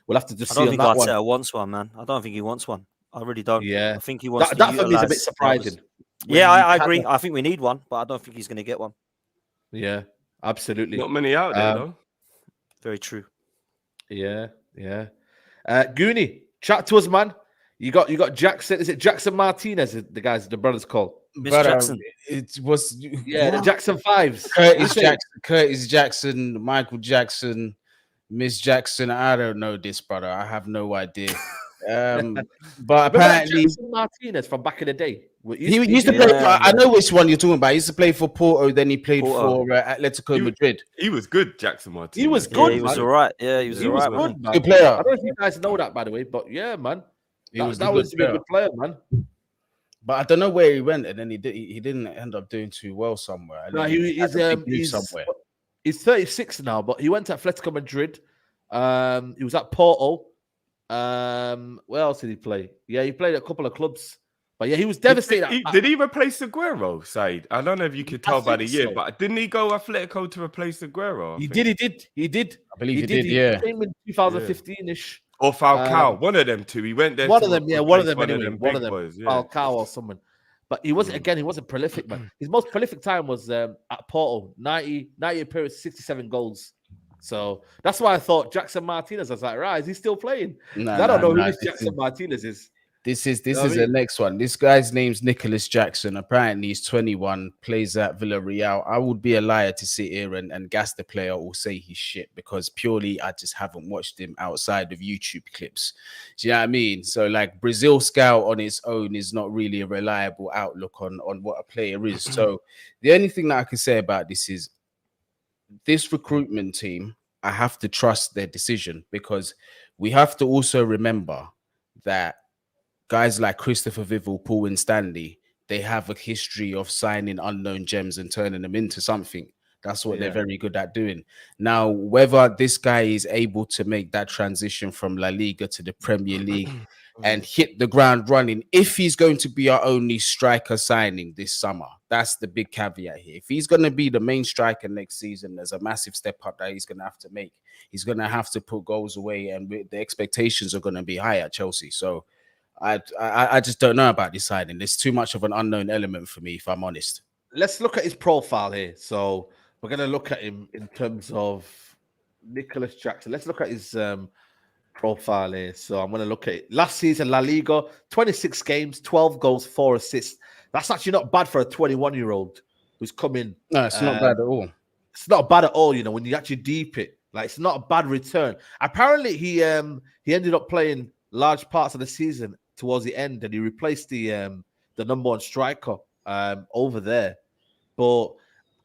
S1: we'll have to just see on that one.
S2: I don't think Arteta wants one, man. I don't think he wants one. I really don't.
S1: Yeah.
S2: I think he wants
S1: that for me is a bit surprising.
S2: Yeah, I agree. I think we need one, but I don't think he's going to get one.
S1: Yeah, absolutely.
S3: Not many out there, though.
S2: Very true.
S1: Yeah. Goonie, chat to us, man. You got Jackson. Is it Jackson Martinez? The brothers called
S2: Jackson.
S4: It was
S1: the Jackson Fives.
S4: Curtis Jackson, Michael Jackson, Miss Jackson. I don't know this brother. I have no idea. But apparently
S1: Jackson Martinez from back in the day.
S4: He used to play. I know which one you're talking about. He used to play for Porto. Then he played for Atletico Madrid.
S3: He was good, Jackson Martinez.
S1: He was good.
S2: He was all right. Yeah, he was all right.
S4: Good player.
S1: I don't know if you guys know that, by the way, but yeah, man. He was a good player, man.
S4: But I don't know where he went, and then he didn't end up doing too well somewhere.
S1: No, he's 36 now, but he went to Atletico Madrid. He was at Porto. Where else did he play? Yeah, he played at a couple of clubs. But yeah, he was devastated.
S3: Did he replace Aguero, Said? I don't know if you could tell by the year, but didn't he go Atletico to replace Aguero?
S1: He did.
S4: I believe he did. Yeah,
S1: he came in 2015-ish.
S3: Or Falcao, one of them two. He went there.
S1: One of them, one of them.
S3: Boys,
S1: Falcao or someone. But he wasn't. Again, he wasn't prolific, man. His most prolific time was at Porto, 90 appearances, 67 goals. So that's why I thought Jackson Martinez. I was like, right, is he still playing? I don't know who this Jackson Martinez is.
S4: This is the next one. This guy's name's Nicolas Jackson. Apparently, he's 21, plays at Villarreal. I would be a liar to sit here and gas the player or say he's shit because purely I just haven't watched him outside of YouTube clips. Do you know what I mean? So, like, Brazil Scout on its own is not really a reliable outlook on what a player is. So, the only thing that I can say about this is this recruitment team, I have to trust their decision because we have to also remember that guys like Christopher Vival, Paul Winstanley, they have a history of signing unknown gems and turning them into something. That's what they're very good at doing. Now, whether this guy is able to make that transition from La Liga to the Premier League and hit the ground running, if he's going to be our only striker signing this summer, that's the big caveat here. If he's going to be the main striker next season, there's a massive step up that he's going to have to make. He's going to have to put goals away, and the expectations are going to be high at Chelsea. So, I just don't know about this signing. There's too much of an unknown element for me, if I'm honest.
S1: Let's look at his profile here. So we're going to look at him in terms of Nicolas Jackson. Let's look at his profile here. So I'm going to look at it. Last season, La Liga, 26 games, 12 goals, 4 assists. That's actually not bad for a 21-year-old who's coming.
S4: No, it's not bad at all.
S1: It's not bad at all, you know, when you actually deep it. Like, it's not a bad return. Apparently, he ended up playing large parts of the season towards the end, and he replaced the number one striker over there. But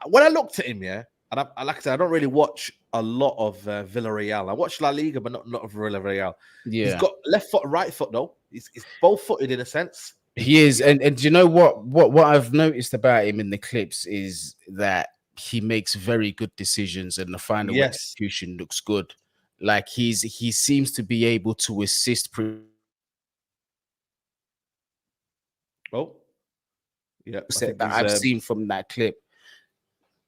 S1: when I looked at him, and like I said, I don't really watch a lot of Villarreal. I watch La Liga, but not of Villarreal.
S4: Yeah,
S1: he's got left foot and right foot though. He's both-footed in a sense.
S4: He is, and you know what I've noticed about him in the clips is that he makes very good decisions, and the final execution looks good. Like he seems to be able to assist. That I've seen from that clip.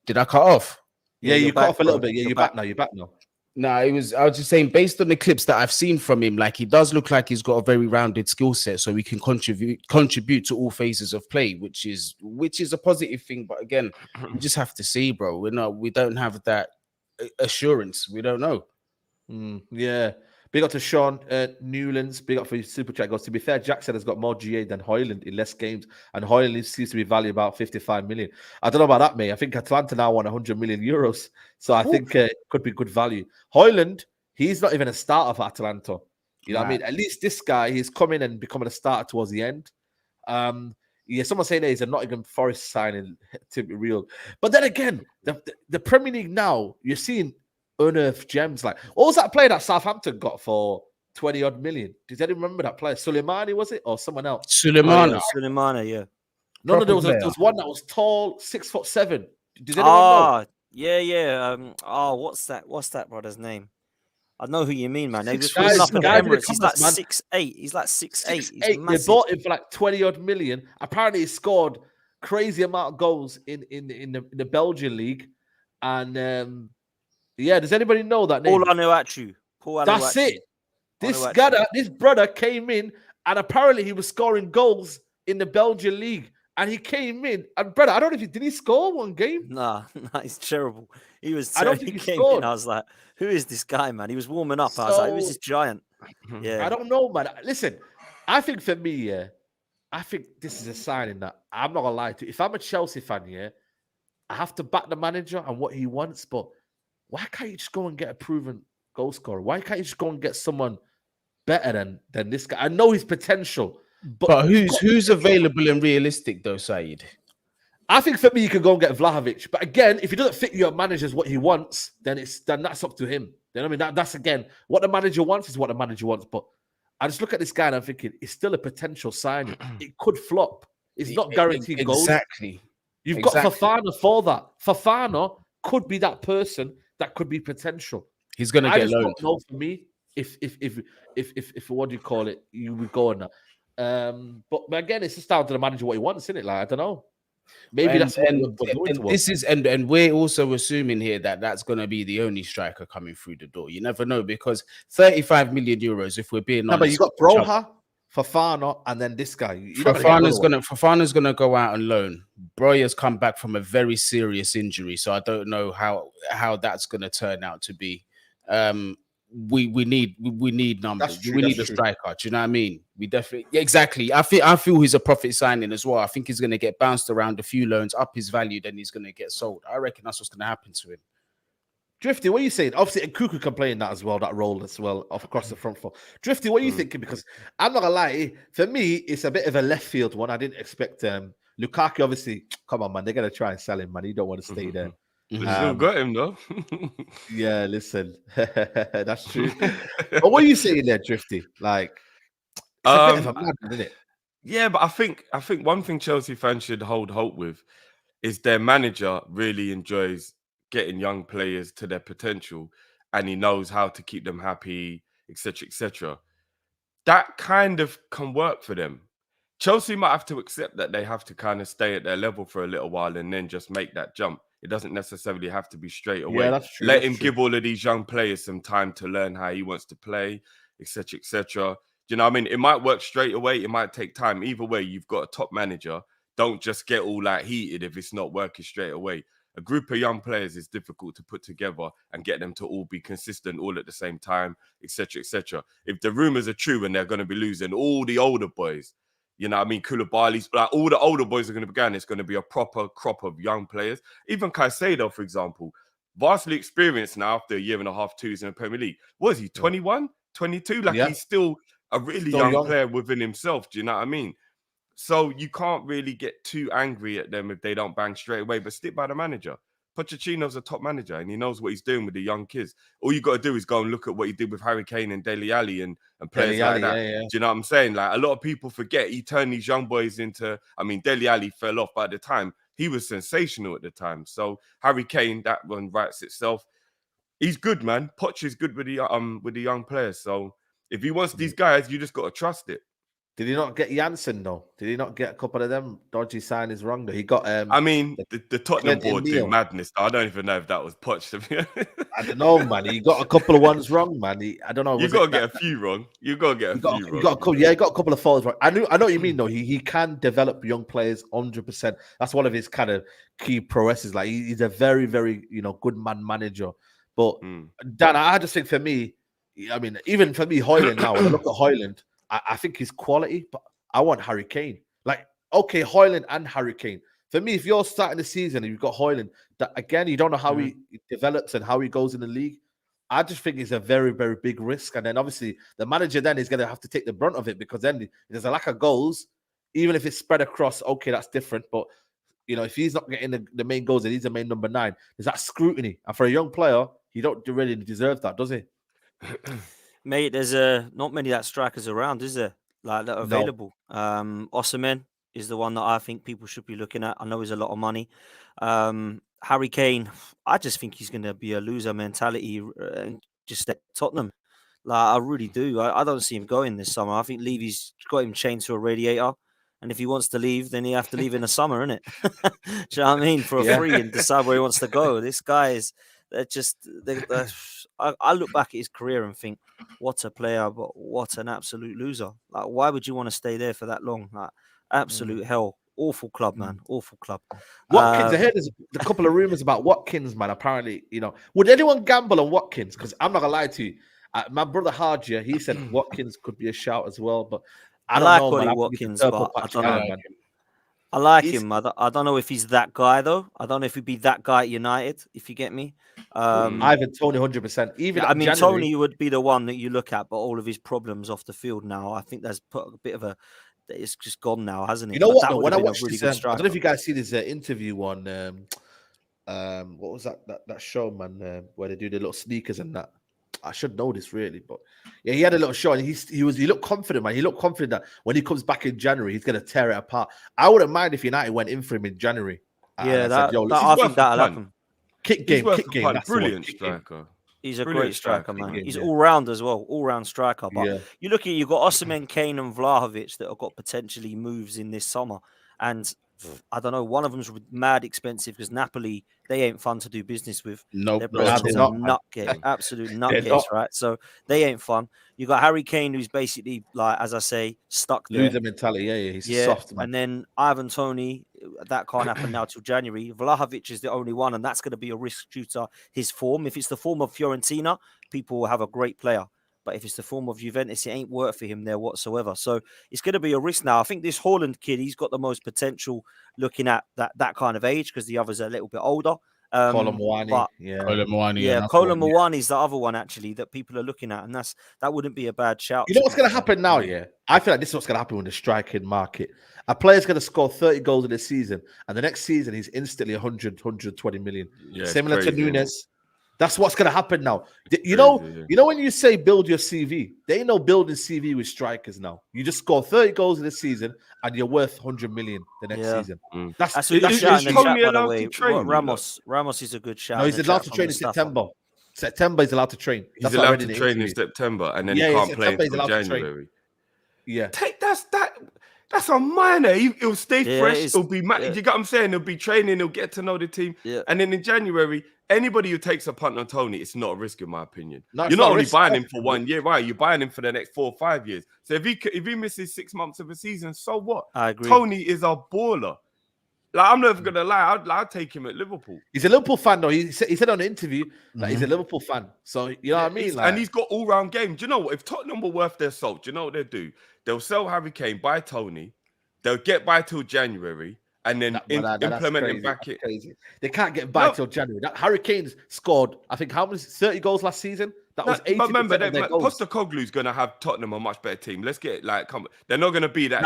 S4: Did I cut off?
S1: Yeah, you cut off a little bit. Yeah, you're back now. You're back now.
S4: No, I was just saying, based on the clips that I've seen from him, like he does look like he's got a very rounded skill set, so he can contribute to all phases of play, which is a positive thing. But again, we just have to see, bro. We don't have that assurance. We don't know.
S1: Yeah. Big up to Sean Newlands. Big up for your super chat. Goes, to be fair, Jackson has got more GA than Højlund in less games, and Højlund seems to be valued about 55 million. I don't know about that, mate. I think Atalanta now won 100 million euros, so I think it could be good value. Højlund, he's not even a starter for Atalanta. You know what I mean? At least this guy, he's coming and becoming a starter towards the end. Someone saying that he's a Nottingham Forest signing, to be real. But then again, the Premier League now, you're seeing unearthed gems. Like, what was that player that Southampton got for 20 odd million? Does anyone remember that player? Soleimani, was it, or someone else?
S2: Soleimani, yeah.
S1: No, there was one that was tall, 6'7". Does anyone know?
S2: Yeah. What's that brother's name? I know who you mean, man. They just putting up in Emirates. He's like 6'8". He's like 6'8".
S1: They bought him for like 20 odd million. Apparently, he scored crazy amount of goals in the Belgian league, and does anybody know that name?
S2: Paul Anuachu.
S1: That's it. This brother came in, and apparently he was scoring goals in the Belgian league. And he came in, and brother, I don't know if did he score one game?
S2: Nah, he's terrible. He was.
S1: I don't think he
S2: came
S1: scored.
S2: In, I was like, who is this guy, man? He was warming up. I was like, who is this giant? Yeah,
S1: I don't know, man. Listen, I think for me, I think this is a sign that I'm not gonna lie to you. If I'm a Chelsea fan, I have to back the manager and what he wants, but why can't you just go and get a proven goal scorer? Why can't you just go and get someone better than this guy? I know his potential,
S4: but who's available and realistic though, Saeed?
S1: I think for me, you can go and get Vlahovic. But again, if he doesn't fit your manager's what he wants, then that's up to him. You know what I mean? That's again, what the manager wants is what the manager wants. But I just look at this guy and I'm thinking, it's still a potential signing. It could flop. It's not guaranteed goals.
S4: Exactly.
S1: You've got Fofana for that. Fofana could be that person that could be potential.
S4: He's going to get loaned.
S1: I just don't know for me if what do you call it? You would go on that. But again, it's just down to the manager what he wants, isn't it? Like, I don't know. Maybe that's what we're going towards.
S4: This is and we're also assuming here that that's going to be the only striker coming through the door. You never know, because 35 million euros, if we're being honest.
S1: But you got Broha, Fofana, and then this guy.
S4: Fofana's gonna go out on loan. Broya's come back from a very serious injury, so I don't know how that's gonna turn out to be. we need numbers.
S1: True,
S4: we need a striker. Do you know what I mean? We definitely exactly. I feel he's a profit signing as well. I think he's going to get bounced around a few loans, up his value, then he's going to get sold. I reckon that's what's going to happen to him.
S1: Drifty, what are you saying? Obviously, Nkuku can play in that as well, that role as well, across the front four. Drifty, what are you thinking? Because I'm not gonna lie, for me, it's a bit of a left field one. I didn't expect Lukaku. Obviously, come on, man, they're gonna try and sell him, man. He don't want to stay there.
S3: But still got him though.
S1: Yeah, listen, that's true. But what are you saying there, Drifty? Like, it's a bit of a madness, isn't it?
S3: Yeah, but I think one thing Chelsea fans should hold hope with is their manager really enjoys getting young players to their potential, and he knows how to keep them happy, etc., etc. That kind of can work for them. Chelsea might have to accept that they have to kind of stay at their level for a little while and then just make that jump. It doesn't necessarily have to be straight away.
S1: Yeah, that's true.
S3: Let him give all of these young players some time to learn how he wants to play, etc., etc. Do you know what I mean? It might work straight away. It might take time. Either way, you've got a top manager. Don't just get all that heated if it's not working straight away. A group of young players is difficult to put together and get them to all be consistent all at the same time, etc., etc. If the rumors are true and they're going to be losing all the older boys, you know what I mean, Koulibaly's, like all the older boys are going to be going. It's going to be a proper crop of young players. Even Caicedo, for example, vastly experienced now after a year and a half, 2 years in the Premier League. What is he, 21, 22? Like he's still a really young player within himself. Do you know what I mean? So you can't really get too angry at them if they don't bang straight away, but stick by the manager. Pochettino's a top manager and he knows what he's doing with the young kids. All you got to do is go and look at what he did with Harry Kane and Dele Alli and players like that. Yeah. Do you know what I'm saying? Like a lot of people forget he turned these young boys into, I mean, Dele Alli fell off, but at the time he was sensational at the time. So Harry Kane, that one writes itself. He's good, man. Poch is good with the young players. So if he wants these guys, you just got to trust it.
S1: Did he not get Janssen though? Did he not get a couple of them dodgy signings wrong though? He got
S3: I mean, the Tottenham board do madness. I don't even know if that was Poch.
S1: I don't know, man. He got a couple of ones wrong, man. I don't know.
S3: You got to get a few wrong. You got to get a few wrong.
S1: He got a couple of faults wrong. I know what you mean though. He can develop young players 100%. That's one of his kind of key prowesses. Like he's a very, very good man manager. But Dan, I just think for me, I mean, even for me, Højlund now, when I look at Højlund, I think he's quality, but I want Harry Kane. Like, okay, Højlund and Harry Kane. For me, if you're starting the season and you've got Højlund, that again, you don't know how he develops and how he goes in the league. I just think it's a very, very big risk. And then obviously the manager then is going to have to take the brunt of it because then there's a lack of goals. Even if it's spread across, okay, that's different. But, if he's not getting the main goals and he's the main number 9, there's that scrutiny. And for a young player, he don't really deserve that, does he?
S2: Mate, there's not many that strikers around, is there? Like that are available. No. Osimhen is the one that I think people should be looking at. I know he's a lot of money. Harry Kane, I just think he's going to be a loser mentality and just at Tottenham. Like I really do. I don't see him going this summer. I think Levy's got him chained to a radiator. And if he wants to leave, then he have to leave in the summer, innit? Do you know what I mean? For a free and decide where he wants to go. This guy is I look back at his career and think, what a player, but what an absolute loser. Like, why would you want to stay there for that long? Like, absolute hell. Awful club, man. Awful club.
S1: Watkins, I heard there's a couple of rumors about Watkins, man. Apparently, would anyone gamble on Watkins? Because I'm not going to lie to you. My brother Hajiya, he said Watkins could be a shout as well, but I don't know, man.
S2: Watkins, but I don't know, man. I like him. I don't know if he's that guy, though. I don't know if he'd be that guy at United, if you get me.
S1: Ivan Toney, 100%.
S2: Toney would be the one that you look at, but all of his problems off the field now, I think there's put a bit of a... It's just gone now, hasn't it?
S1: You know what, though? When I watched this, I don't know if you guys see this interview on... what was that show, man, where they do the little sneakers and that? I should know this really, but yeah, he had a little show and he looked confident, man. He looked confident that when he comes back in January, he's gonna tear it apart. I wouldn't mind if United went in for him in January.
S2: Yeah, I think that'll happen.
S1: Kick game.
S3: Brilliant striker.
S2: He's a great striker, man. He's all round as well, all round striker. But you look at you've got Osimhen, Kane, and Vlahovic that have got potentially moves in this summer, and I don't know. One of them's mad expensive because Napoli, they ain't fun to do business with.
S1: No,
S2: they're nutcase, absolute nutcase, right? So they ain't fun. You got Harry Kane, who's basically like, as I say, stuck there.
S1: Loser mentality, yeah. He's soft, man.
S2: And then Ivan Toney, that can't happen now till January. Vlahovic is the only one, and that's going to be a risk due to his form. If it's the form of Fiorentina, people will have a great player. But if it's the form of Juventus, it ain't work for him there whatsoever. So it's going to be a risk now. I think this Haaland kid, he's got the most potential looking at that kind of age because the others are a little bit older.
S1: Kolo Muani,
S2: Kolo Muani is the other one actually that people are looking at, and that wouldn't be a bad shout.
S1: You know what's going to happen now? Yeah, I feel like this is what's going to happen with the striking market. A player's going to score 30 goals in this season, and the next season he's instantly 120 million.
S3: Yeah,
S1: similar
S3: crazy,
S1: to Nunes. That's what's going to happen now. You know when you say build your CV, they know building CV with strikers now. You just score 30 goals in this season and you're worth 100 million the next season.
S2: That's a good shout in the chat, by the way. Ramos is a good shout.
S1: No, he's allowed to train in September. September he's allowed to train.
S3: He's allowed to train in September and then he can't play until January.
S1: Yeah.
S3: That's a minor. He'll stay fresh. He'll be you get what I'm saying? He'll be training. He'll get to know the team. Yeah. And then in January, anybody who takes a punt on Tony, it's not a risk in my opinion. No, you're not only buying him for 1 year, right? You're buying him for the next 4 or 5 years. So if he misses 6 months of a season, so what?
S2: I agree.
S3: Tony is a baller. Like, I'm never gonna lie. I'd take him at Liverpool.
S1: He's a Liverpool fan, though. He said on the interview that he's a Liverpool fan. So you know what I mean.
S3: And he's got all-round game. Do you know what? If Tottenham were worth their salt, do you know what they'll do? They'll sell Harry Kane, buy Tony. They'll get by till January and then implement him back in.
S1: They can't get by till January. Harry Kane's scored, I think, how many 30 goals last season? That was 80%. But remember,
S3: Postecoglou's going to have Tottenham a much better team. Let's get they're not going to be that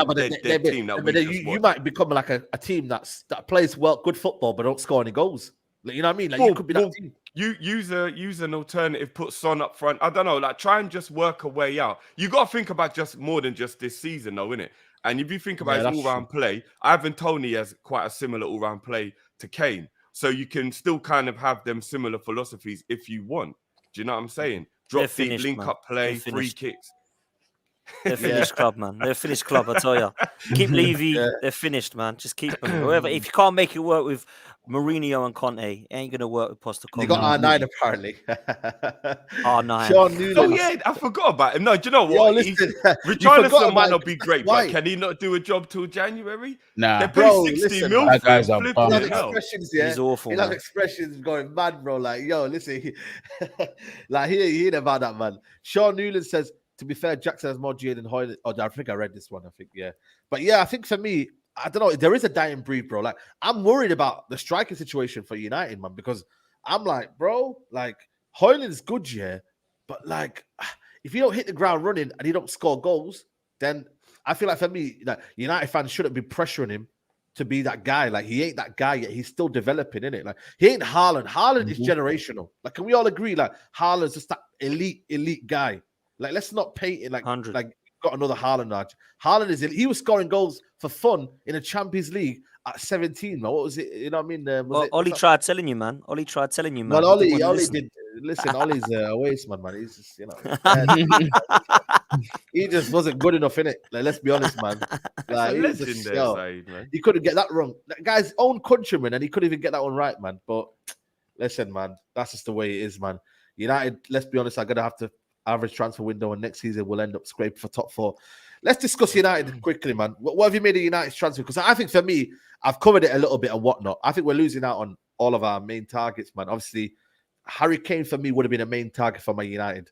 S3: team that
S1: you might become like a team that plays good football but don't score any goals. Like, you know what I mean? Like you could be that team.
S3: You use an alternative, put Son up front. I don't know, like try and just work a way out. You got to think about just more than just this season, though, innit? And if you think about his all-round play, Ivan Toney has quite a similar all-round play to Kane. So you can still kind of have them similar philosophies if you want. Do you know what I'm saying? Drop deep, link-up play, free kicks.
S2: They're finished club, man. They're a finished club, I tell you. Keep Levy. They're finished, man. Just keep them. Whoever. If you can't make it work with Mourinho and Conte, it ain't going to work with Postecoglou.
S1: They got R9 apparently.
S2: R9.
S3: Oh, yeah, I forgot about him. No, do you know what? Richarlison might not be great, but can he not do a job till January?
S4: Nah.
S3: They pay 60 mil.
S4: That guy's a bum.
S1: He's
S2: awful.
S1: He'll have expressions going mad, bro. Like, yo, listen. Like, he ain't about that, man. Sean Newland says, to be fair, Jackson has more GA than Hoyle. Oh, I think I read this one. But yeah, I think for me, I don't know. There is a dying breed, bro. Like, I'm worried about the striking situation for United, man, because I'm like, bro, like, Hoyland's good, yeah, but like, if you don't hit the ground running and you don't score goals, then I feel like for me, like, United fans shouldn't be pressuring him to be that guy. Like, he ain't that guy yet. He's still developing, innit? Like, he ain't Haaland. Haaland is generational. Like, can we all agree? Like, Haaland's just that elite guy. Like, let's not paint it like
S2: 100.
S1: Like got another Haaland nudge. Haaland he was scoring goals for fun in a Champions League at 17. Man. What was it? You know what I mean?
S2: Ollie tried telling you, man. Ollie tried telling you, man.
S1: Well, Ollie did. Listen, Ollie's a waste man. He's just, you know, he just wasn't good enough in it. Like, let's be honest, man. Like, he couldn't get that wrong. That guy's own countryman, and he couldn't even get that one right, man. But listen, man, that's just the way it is, man. United, let's be honest, are gonna have to average transfer window, and next season we'll end up scraping for top 4. Let's discuss United quickly, man. What have you made of United's transfer? Because I think for me, I've covered it a little bit and whatnot. I think we're losing out on all of our main targets, man. Obviously, Harry Kane for me would have been a main target for my United.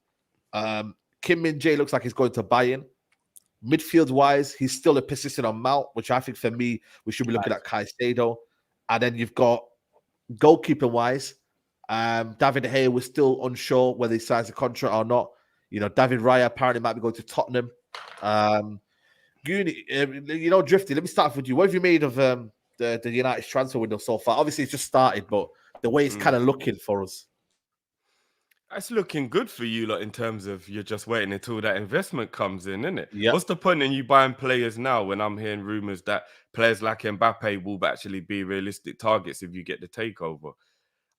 S1: Kim Min-jae looks like he's going to Bayern. Midfield-wise, he's still a persistent on Mount, which I think for me, we should be looking at Caicedo. And then you've got goalkeeper-wise, David De Gea was still unsure whether he signs a contract or not. You know, David Raya apparently might be going to Tottenham. You know, Drifty, let me start off with you. What have you made of the United's transfer window so far? Obviously, it's just started, but the way it's kind of looking for us.
S3: It's looking good for you, lot, in terms of you're just waiting until that investment comes in, isn't it?
S1: Yep.
S3: What's the point in you buying players now when I'm hearing rumours that players like Mbappe will actually be realistic targets if you get the takeover?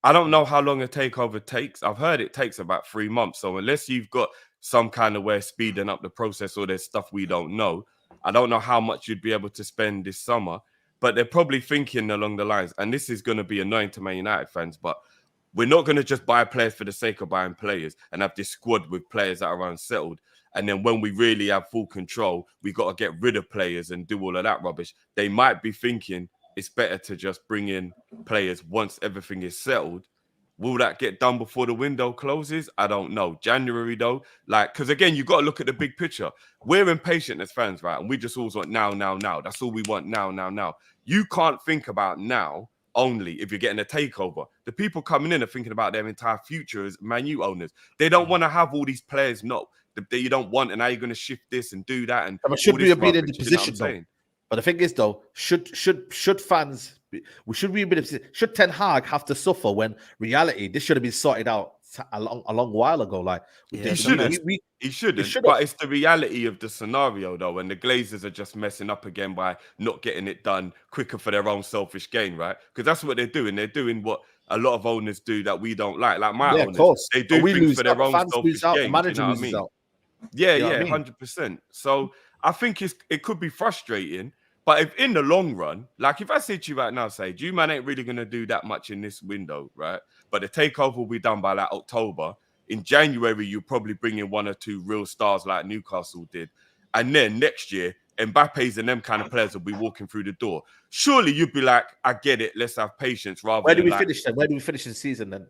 S3: I don't know how long a takeover takes. I've heard it takes about 3 months. So unless you've got some kind of way of speeding up the process or there's stuff we don't know, I don't know how much you'd be able to spend this summer. But they're probably thinking along the lines, and this is going to be annoying to Man United fans, but we're not going to just buy players for the sake of buying players and have this squad with players that are unsettled. And then when we really have full control, we got to get rid of players and do all of that rubbish. They might be thinking it's better to just bring in players once everything is settled. Will that get done before the window closes? I don't know. January though, like, because again, you got to look at the big picture. We're impatient as fans, right? And we just always want now. That's all we want now. You can't think about now only if you're getting a takeover. The people coming in are thinking about their entire future as Man U owners. They don't want to have all these players that you don't want, and now you're going to shift this and do that. And
S1: but should we have been in the position though? But the thing is, though, should fans? Should we be in a position? Should Ten Hag have to suffer when reality this should have been sorted out a long while ago? Like
S3: he shouldn't. He shouldn't. But it's the reality of the scenario, though, and the Glazers are just messing up again by not getting it done quicker for their own selfish gain, right? Because that's what they're doing. They're doing what a lot of owners do that we don't like. Like my owners, of course. They do things for their own selfish gain. The manager loses out. Yeah, 100%. So I think it could be frustrating, but if in the long run, like if I say to you right now, say, you man ain't really going to do that much in this window, right? But the takeover will be done by like October. In January, you'll probably bring in 1 or 2 real stars like Newcastle did. And then next year, Mbappe's and them kind of players will be walking through the door. Surely you'd be like, I get it. Let's have patience. Rather
S1: Where do we finish then? Where do we finish the season then?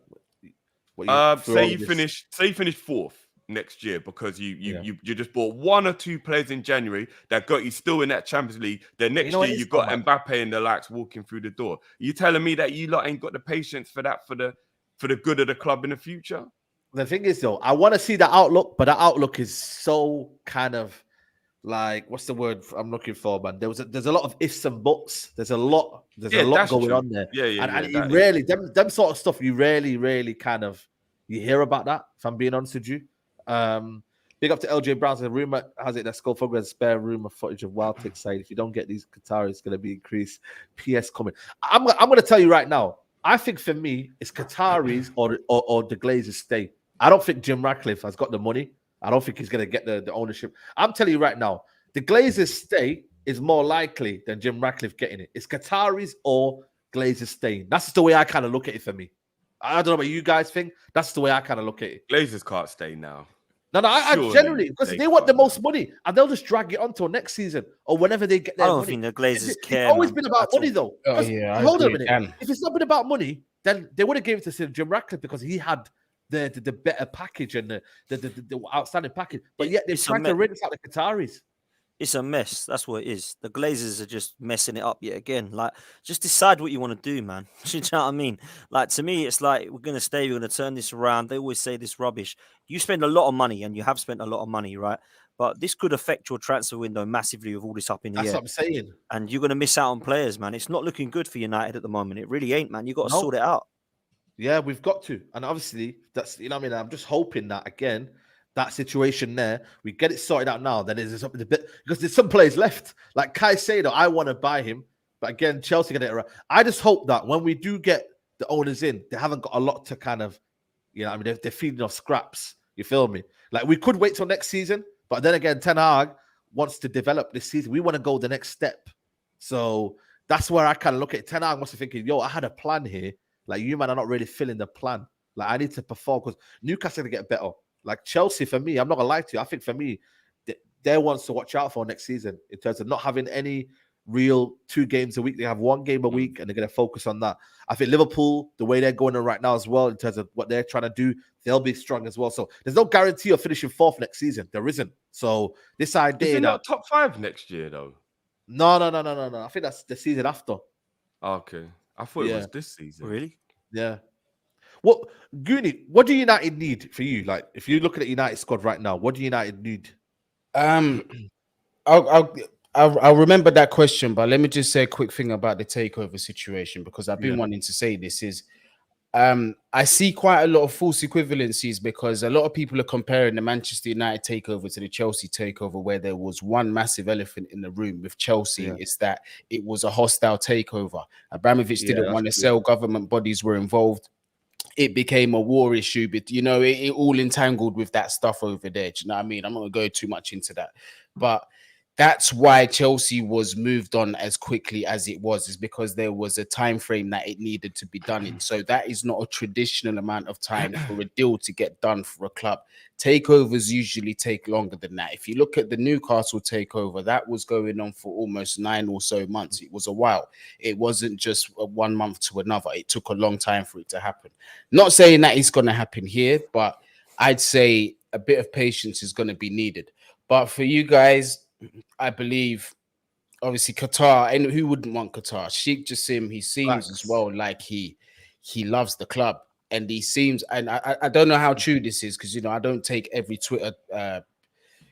S3: Say you finish 4th. Next year, because you just bought 1 or 2 players in January that got you still in that Champions League. Then next year you've got Mbappe and the likes walking through the door. You telling me that you lot ain't got the patience for that for the good of the club in the future?
S1: The thing is, though, I want to see the outlook, but the outlook is so kind of like, what's the word I'm looking for, man? There's a lot of ifs and buts. There's a lot going on there. And you rarely them sort of stuff. You rarely kind of you hear about that. If I'm being honest with you. Big up to LJ Brown. The rumor has it that Skullfogger has spare rumor footage of wild tick side. If you don't get these Qataris, it's going to be increased. PS coming. I'm going to tell you right now. I think for me, it's Qataris or the Glazers stay. I don't think Jim Ratcliffe has got the money. I don't think he's going to get the ownership. I'm telling you right now, the Glazers stay is more likely than Jim Ratcliffe getting it. It's Qataris or Glazers staying. That's the way I kind of look at it for me. I don't know what you guys think. That's the way I kind of look at it.
S3: Glazers can't stay now.
S1: No, I generally, because they want the most money and they'll just drag it on till next season or whenever they get their money.
S2: I don't think the Glazers care.
S1: It's always been about money, though. Oh, yeah, hold on a minute. If it's not been about money, then they would have given it to Jim Ratcliffe because he had the better package and the outstanding package. But yet they're trying to rinse out the Qataris.
S2: It's a mess. That's what it is. The Glazers are just messing it up yet again. Like, just decide what you want to do, man. Do you know what I mean? Like, to me, it's like, we're going to stay, we're going to turn this around. They always say this rubbish. You spend a lot of money, and you have spent a lot of money, right? But this could affect your transfer window massively with all this up in the air.
S1: That's what I'm saying.
S2: And you're going to miss out on players, man. It's not looking good for United at the moment. It really ain't, man. You've got to sort it out.
S1: Yeah, we've got to. And obviously, that's, you know what I mean? I'm just hoping that, again, that situation there, we get it sorted out now. Then there's something a bit, because there's some players left. Like Caicedo, I want to buy him, but again, Chelsea get it around. I just hope that when we do get the owners in, they haven't got a lot to kind of, you know, I mean, they're feeding off scraps. You feel me? Like, we could wait till next season, but then again, Ten Hag wants to develop this season. We want to go the next step. So that's where I kind of look at it. Ten Hag must be thinking, yo, I had a plan here. Like, you man are not really filling the plan. Like, I need to perform because Newcastle to get better. Like Chelsea, for me, I'm not gonna lie to you. I think for me, they're ones to watch out for next season in terms of not having any real 2 games a week. They have 1 game a week, and they're gonna focus on that. I think Liverpool, the way they're going on right now as well, in terms of what they're trying to do, they'll be strong as well. So there's no guarantee of finishing 4th next season. There isn't. So this idea,
S3: is it not top 5 next year though?
S1: No. I think that's the season after.
S3: Okay, I thought it was this season.
S2: Really?
S1: Yeah. What Goonie? What do United need for you? Like, if you're looking at United squad right now, what do United need?
S4: I'll remember that question, but let me just say a quick thing about the takeover situation because I've been wanting to say this is, I see quite a lot of false equivalencies because a lot of people are comparing the Manchester United takeover to the Chelsea takeover, where there was one massive elephant in the room with Chelsea. It's that it was a hostile takeover. Abramovich didn't want to sell. Government bodies were involved. It became a war issue, but you know, it all entangled with that stuff over there. Do you know what I mean? I'm not gonna go too much into that, but that's why Chelsea was moved on as quickly as it was, is because there was a time frame that it needed to be done in. So that is not a traditional amount of time for a deal to get done for a club. Takeovers usually take longer than that. If you look at the Newcastle takeover, that was going on for almost 9 or so months. It was a while. It wasn't just 1 month to another. It took a long time for it to happen. Not saying that it's going to happen here, but I'd say a bit of patience is going to be needed. But for you guys, I believe, obviously, Qatar, and who wouldn't want Qatar? Sheikh Jassim, he seems as well like he loves the club, and he seems, and I don't know how true this is, because, you know, I don't take every Twitter,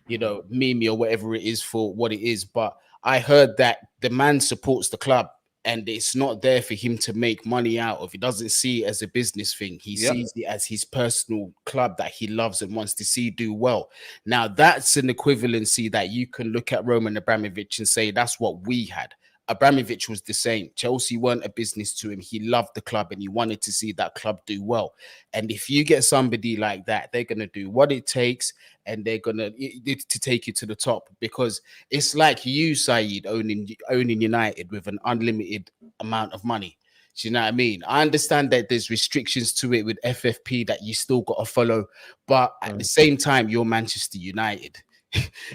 S4: you know, meme or whatever it is for what it is, but I heard that the man supports the club, and it's not there for him to make money out of. He doesn't see it as a business thing. He sees it as his personal club that he loves and wants to see do well. Now, that's an equivalency that you can look at Roman Abramovich and say that's what we had. Abramovich was the same. Chelsea weren't a business to him. He loved the club and he wanted to see that club do well. And if you get somebody like that, they're going to do what it takes, and they're going to take you to the top, because it's like you, Saeed, owning United with an unlimited amount of money. Do you know what I mean? I understand that there's restrictions to it with FFP that you still got to follow, but at the same time, you're Manchester United.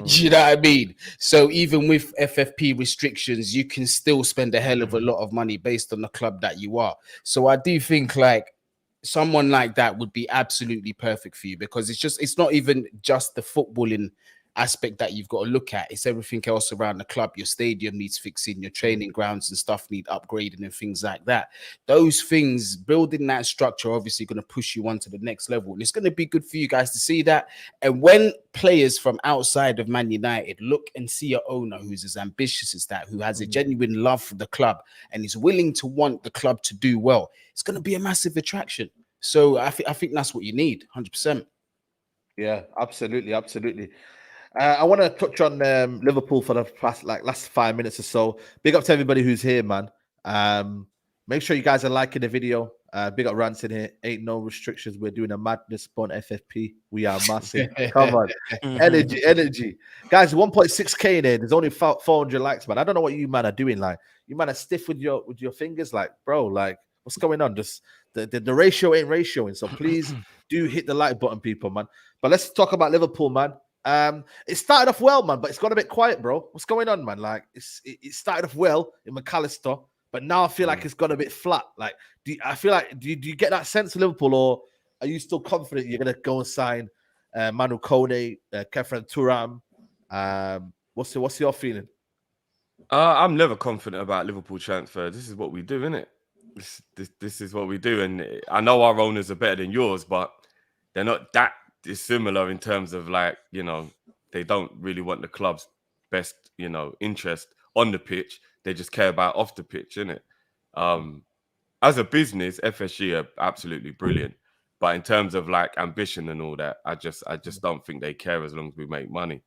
S4: You know what I mean? So even with FFP restrictions, you can still spend a hell of a lot of money based on the club that you are. So I do think like someone like that would be absolutely perfect for you, because it's not even just the footballing aspect that you've got to look at. It's everything else around the club. Your stadium needs fixing, your training grounds and stuff need upgrading and things like that. Those things, building that structure, obviously going to push you on to the next level, and it's going to be good for you guys to see that. And when players from outside of Man United look and see an owner who's as ambitious as that, who has a genuine love for the club and is willing to want the club to do well, it's going to be a massive attraction. So I think that's what you need, 100%.
S1: Yeah, absolutely. I want to touch on Liverpool for the last 5 minutes or so. Big up to everybody who's here, man. Make sure you guys are liking the video. Big up Rants in here. Ain't no restrictions. We're doing a madness on FFP. We are massive. Come on. Energy. Guys, 1.6K in here. There's only 400 likes, man. I don't know what you man are doing. Like, you man are stiff with your fingers. Like, bro, like, what's going on? Just the ratio ain't ratioing. So please do hit the like button, people, man. But let's talk about Liverpool, man. It started off well, man, but it's got a bit quiet, bro. What's going on, man? Like, it started off well in McAllister, but now I feel like it's got a bit flat. Like, do you get that sense of Liverpool, or are you still confident you're gonna go and sign Manu Kone, Kefren Turam? What's your feeling?
S3: I'm never confident about Liverpool transfer. This is what we do, isn't it? This is what we do, and I know our owners are better than yours, but they're not that dissimilar in terms of, like, you know, they don't really want the club's best, you know, interest on the pitch. They just care about off the pitch, innit? As a business, FSG are absolutely brilliant, but in terms of like ambition and all that, I just don't think they care as long as we make money.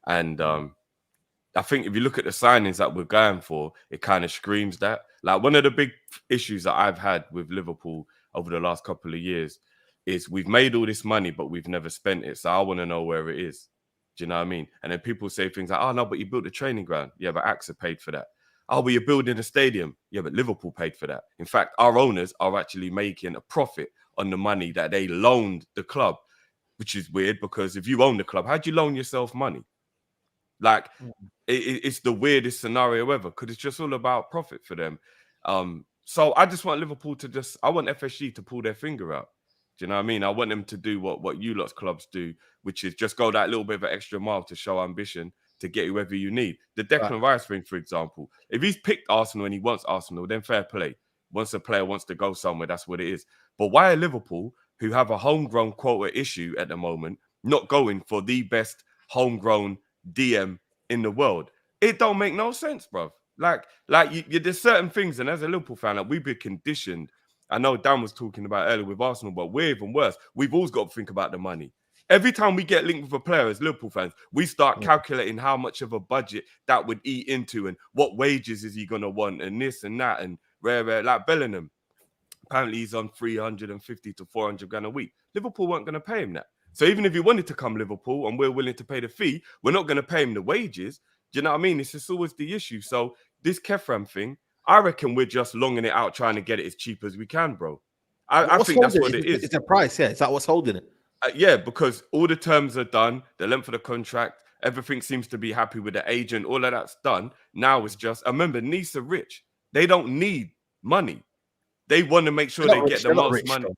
S3: And I think if you look at the signings that we're going for, it kind of screams that. Like, one of the big issues that I've had with Liverpool over the last couple of years is we've made all this money, but we've never spent it. So I want to know where it is. Do you know what I mean? And then people say things like, oh, no, but you built a training ground. Yeah, but AXA paid for that. Oh, but you're building a stadium. Yeah, but Liverpool paid for that. In fact, our owners are actually making a profit on the money that they loaned the club, which is weird, because if you own the club, how'd you loan yourself money? Like, it's the weirdest scenario ever, because it's just all about profit for them. So I just want Liverpool to I want FSG to pull their finger out. Do you know what I mean? I want them to do what you lot's clubs do, which is just go that little bit of an extra mile to show ambition, to get whoever you need. The Declan Rice thing, for example, if he's picked Arsenal and he wants Arsenal, then fair play. Once a player wants to go somewhere, that's what it is. But why are Liverpool, who have a homegrown quota issue at the moment, not going for the best homegrown DM in the world? It don't make no sense, bro. Like there's certain things, and as a Liverpool fan, like, we've been conditioned. I know Dan was talking about earlier with Arsenal, but we're even worse. We've always got to think about the money. Every time we get linked with a player as Liverpool fans, we start calculating how much of a budget that would eat into, and what wages is he going to want, and this and that, and rare. Like Bellingham, apparently he's on 350 to 400 grand a week. Liverpool weren't going to pay him that. So even if he wanted to come Liverpool and we're willing to pay the fee, we're not going to pay him the wages. Do you know what I mean? It's just always the issue. So this Kefram thing, I reckon we're just longing it out, trying to get it as cheap as we can, bro. I think that's what it is.
S1: It's a price, yeah. Is that what's holding it?
S3: Yeah, because all the terms are done, the length of the contract, everything seems to be happy with the agent, all of that's done. Now it's just, I remember, Nice are rich. They don't need money. They want to make sure they get the most money.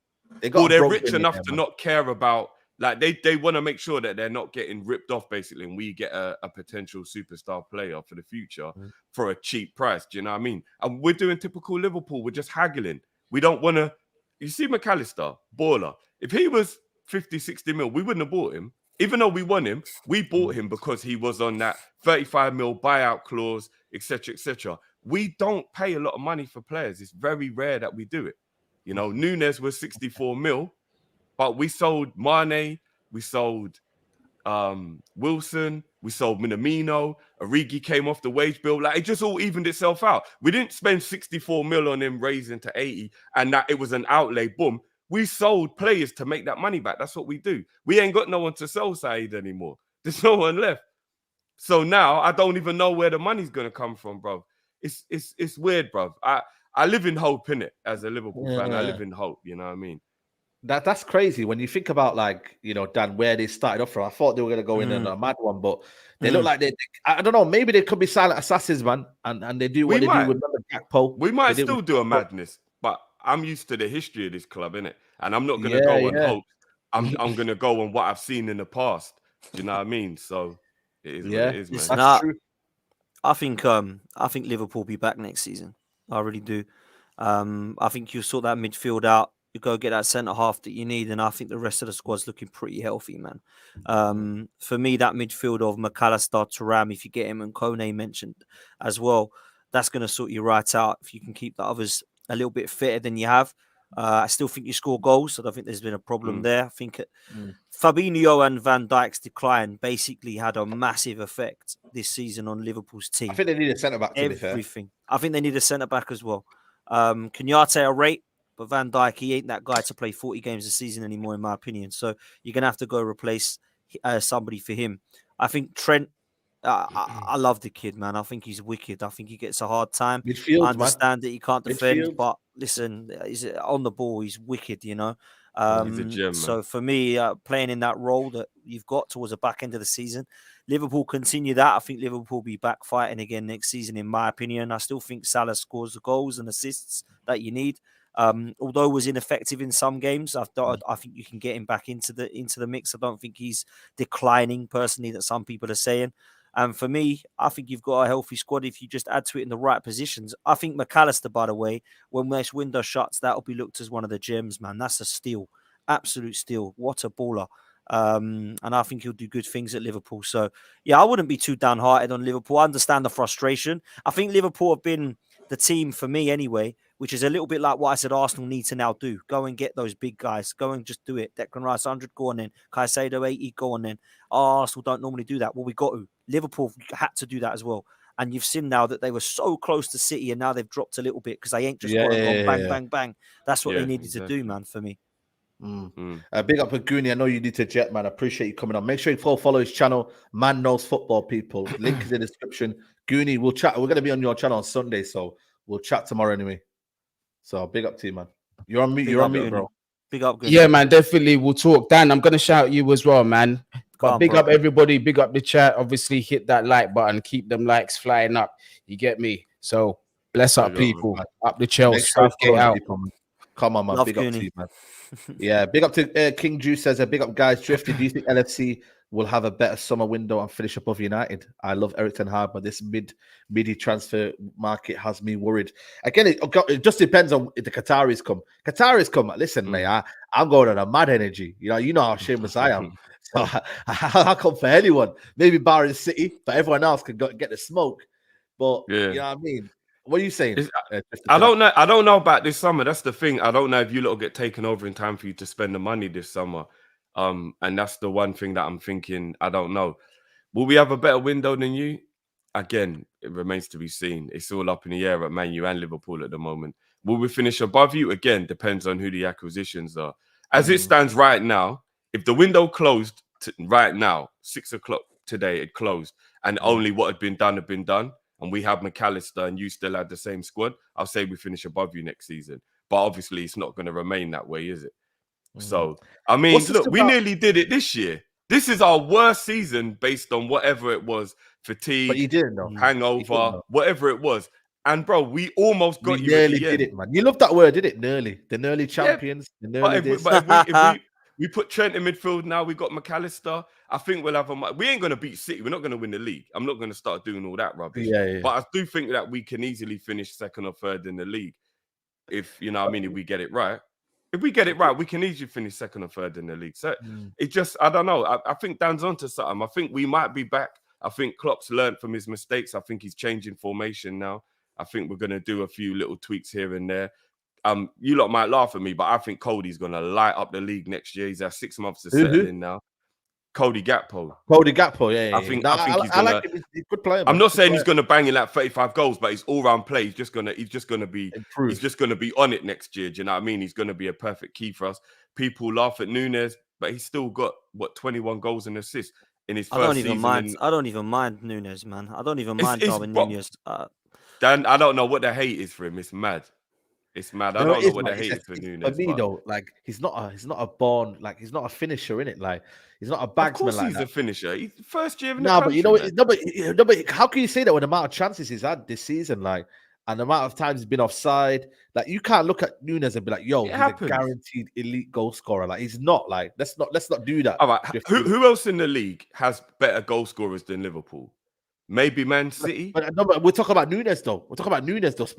S3: They're rich enough to not care about, like, they want to make sure that they're not getting ripped off, basically, and we get a potential superstar player for the future for a cheap price. Do you know what I mean? And we're doing typical Liverpool. We're just haggling. We don't want to, you see McAllister, baller. If he was 50, 60 mil, we wouldn't have bought him. Even though we won him, we bought him because he was on that 35 mil buyout clause, etc., etc. We don't pay a lot of money for players. It's very rare that we do it. You know, Nunes was 64 mil, but we sold Mane, we sold Wilson, we sold Minamino, Origi came off the wage bill. Like, it just all evened itself out. We didn't spend 64 mil on him raising to 80 and that it was an outlay, boom. We sold players to make that money back. That's what we do. We ain't got no one to sell Saeed anymore. There's no one left. So now I don't even know where the money's gonna come from, bro. It's weird, bro. I live in hope, innit? As a Liverpool fan, I live in hope. You know what I mean?
S1: That's crazy when you think about, like, you know, Dan, where they started off from. I thought they were gonna go in a mad one, but they look like I don't know. Maybe they could be silent assassins, man, and they do what they do with Gakpo.
S3: We might still do a madness, but I'm used to the history of this club, innit? And I'm not gonna go on hope. I'm gonna go on what I've seen in the past. Do you know what I mean? So it is what it is, man.
S2: That's true. I think Liverpool will be back next season. I really do. I think you'll sort that midfield out. You go get that centre half that you need, and I think the rest of the squad's looking pretty healthy, man. For me, that midfield of McAllister, Thuram, if you get him, and Kone mentioned as well, that's going to sort you right out if you can keep the others a little bit fitter than you have. I still think you score goals. I don't think there's been a problem there. I think Fabinho and Van Dijk's decline basically had a massive effect this season on Liverpool's team.
S1: I think they need a centre-back, to
S2: Everything.
S1: be fair.
S2: I think they need a centre-back as well. Kenyatte I rate, but Van Dijk, he ain't that guy to play 40 games a season anymore, in my opinion. So you're going to have to go replace somebody for him. I think Trent, I love the kid, man. I think he's wicked. I think he gets a hard time.
S1: Midfield,
S2: I understand that he can't defend,
S1: Midfield.
S2: but listen, he's on the ball. He's wicked, you know.
S3: He's a gem, man.
S2: So for me, playing in that role that you've got towards the back end of the season, Liverpool continue that. I think Liverpool will be back fighting again next season, in my opinion. I still think Salah scores the goals and assists that you need. Although was ineffective in some games, I think you can get him back into the mix. I don't think he's declining personally, that some people are saying. And for me, I think you've got a healthy squad if you just add to it in the right positions. I think McAllister, by the way, when this window shuts, that'll be looked as one of the gems, man. That's a steal, absolute steal. What a baller. And I think he'll do good things at Liverpool. So, yeah, I wouldn't be too downhearted on Liverpool. I understand the frustration. I think Liverpool have been the team, for me anyway, which is a little bit like what I said Arsenal need to now do. Go and get those big guys. Go and just do it. Declan Rice, 100, go on then. Caicedo, 80, go on then. Arsenal don't normally do that. Well, we got to. Liverpool had to do that as well. And you've seen now that they were so close to City and now they've dropped a little bit because they ain't just gone bang, bang. That's what they needed to do, man, for me.
S1: Big up for Goonie. I know you need to jet, man. I appreciate you coming on. Make sure you follow his channel, Man Knows Football, people. Link is in the description. Goonie, we'll chat. We're going to be on your channel on Sunday, so we'll chat tomorrow anyway. So big up to you, man. You're on mute. You're on mute, bro.
S2: Big up, Goonie.
S4: Yeah, man. Definitely, we'll talk. Dan, I'm going to shout you as well, man. But big up everybody. Big up the chat. Obviously, hit that like button. Keep them likes flying up. You get me? So bless up, people. Up the Chelsea. Southgate out.
S1: Come on, man.
S2: Love
S1: big
S2: Goonie.
S1: up to you, man. Yeah, big up to King Juice says, big up, guys. Drifty, do you think LFC will have a better summer window and finish above United? I love Eric Ten Hag, but this midi transfer market has me worried. Again, it just depends on if the Qataris come. Qataris come. Listen, mate, I'm going on a mad energy. You know how shameless I am. So I'll come for anyone. Maybe barring City, but everyone else can get the smoke. But you know what I mean? What are you saying?
S3: I don't know. I don't know about this summer. That's the thing. I don't know if you lot get taken over in time for you to spend the money this summer. And that's the one thing that I'm thinking. I don't know. Will we have a better window than you? Again, it remains to be seen. It's all up in the air at Man U and Liverpool at the moment. Will we finish above you? Again, depends on who the acquisitions are. As it stands right now, if the window closed right now, 6 o'clock today, it closed, and only what had been done, and we have McAllister and you still had the same squad, I'll say we finish above you next season. But obviously, it's not going to remain that way, is it? So, I mean, look, we nearly did it this year. This is our worst season based on whatever it was, fatigue,
S1: but you didn't know.
S3: hangover, whatever it was. And bro, we almost got you.
S1: Nearly did it, man. You love that word, did it? Nearly. The nearly champions.
S3: Yeah,
S1: the nearly
S3: but if we put Trent in midfield now, we got McAllister. I think we'll have we ain't going to beat City. We're not going to win the league. I'm not going to start doing all that rubbish.
S1: Yeah.
S3: But I do think that we can easily finish second or third in the league. If, you know what I mean, if we get it right. If we get it right, we can easily finish second or third in the league. So it just, I don't know. I think Dan's onto something. I think we might be back. I think Klopp's learned from his mistakes. I think he's changing formation now. I think we're going to do a few little tweaks here and there. You lot might laugh at me, but I think Cody's going to light up the league next year. He's had 6 months to settle in now. Cody Gakpo.
S1: Yeah.
S3: I think he's gonna.
S1: Like him. He's a good player.
S3: I'm not saying he's gonna bang in like 35 goals, but his all-round play, he's just gonna be
S1: improved.
S3: He's just gonna be on it next year. Do you know what I mean? He's gonna be a perfect key for us. People laugh at Nunes, but he's still got 21 goals and assists in his first season.
S2: I don't even mind Nunes, man. I don't even mind Darwin Nunes.
S3: Dan, I don't know what the hate is for him. It's mad. It's mad. I don't know what the hate is for Nunes.
S1: For me, though, like he's not a finisher in it. Like he's not a bagsman.
S3: Of course,
S1: like
S3: he's
S1: that.
S3: A finisher. He's first year in
S1: the country, but how can you say that with the amount of chances he's had this season, like, and the amount of times he's been offside? Like, you can't look at Nunes and be like, "Yo, he's a guaranteed elite goal scorer." Like, he's not. Like, let's not do that.
S3: All right, who else in the league has better goal scorers than Liverpool? Maybe Man City.
S1: But we're talking about Nunes, though.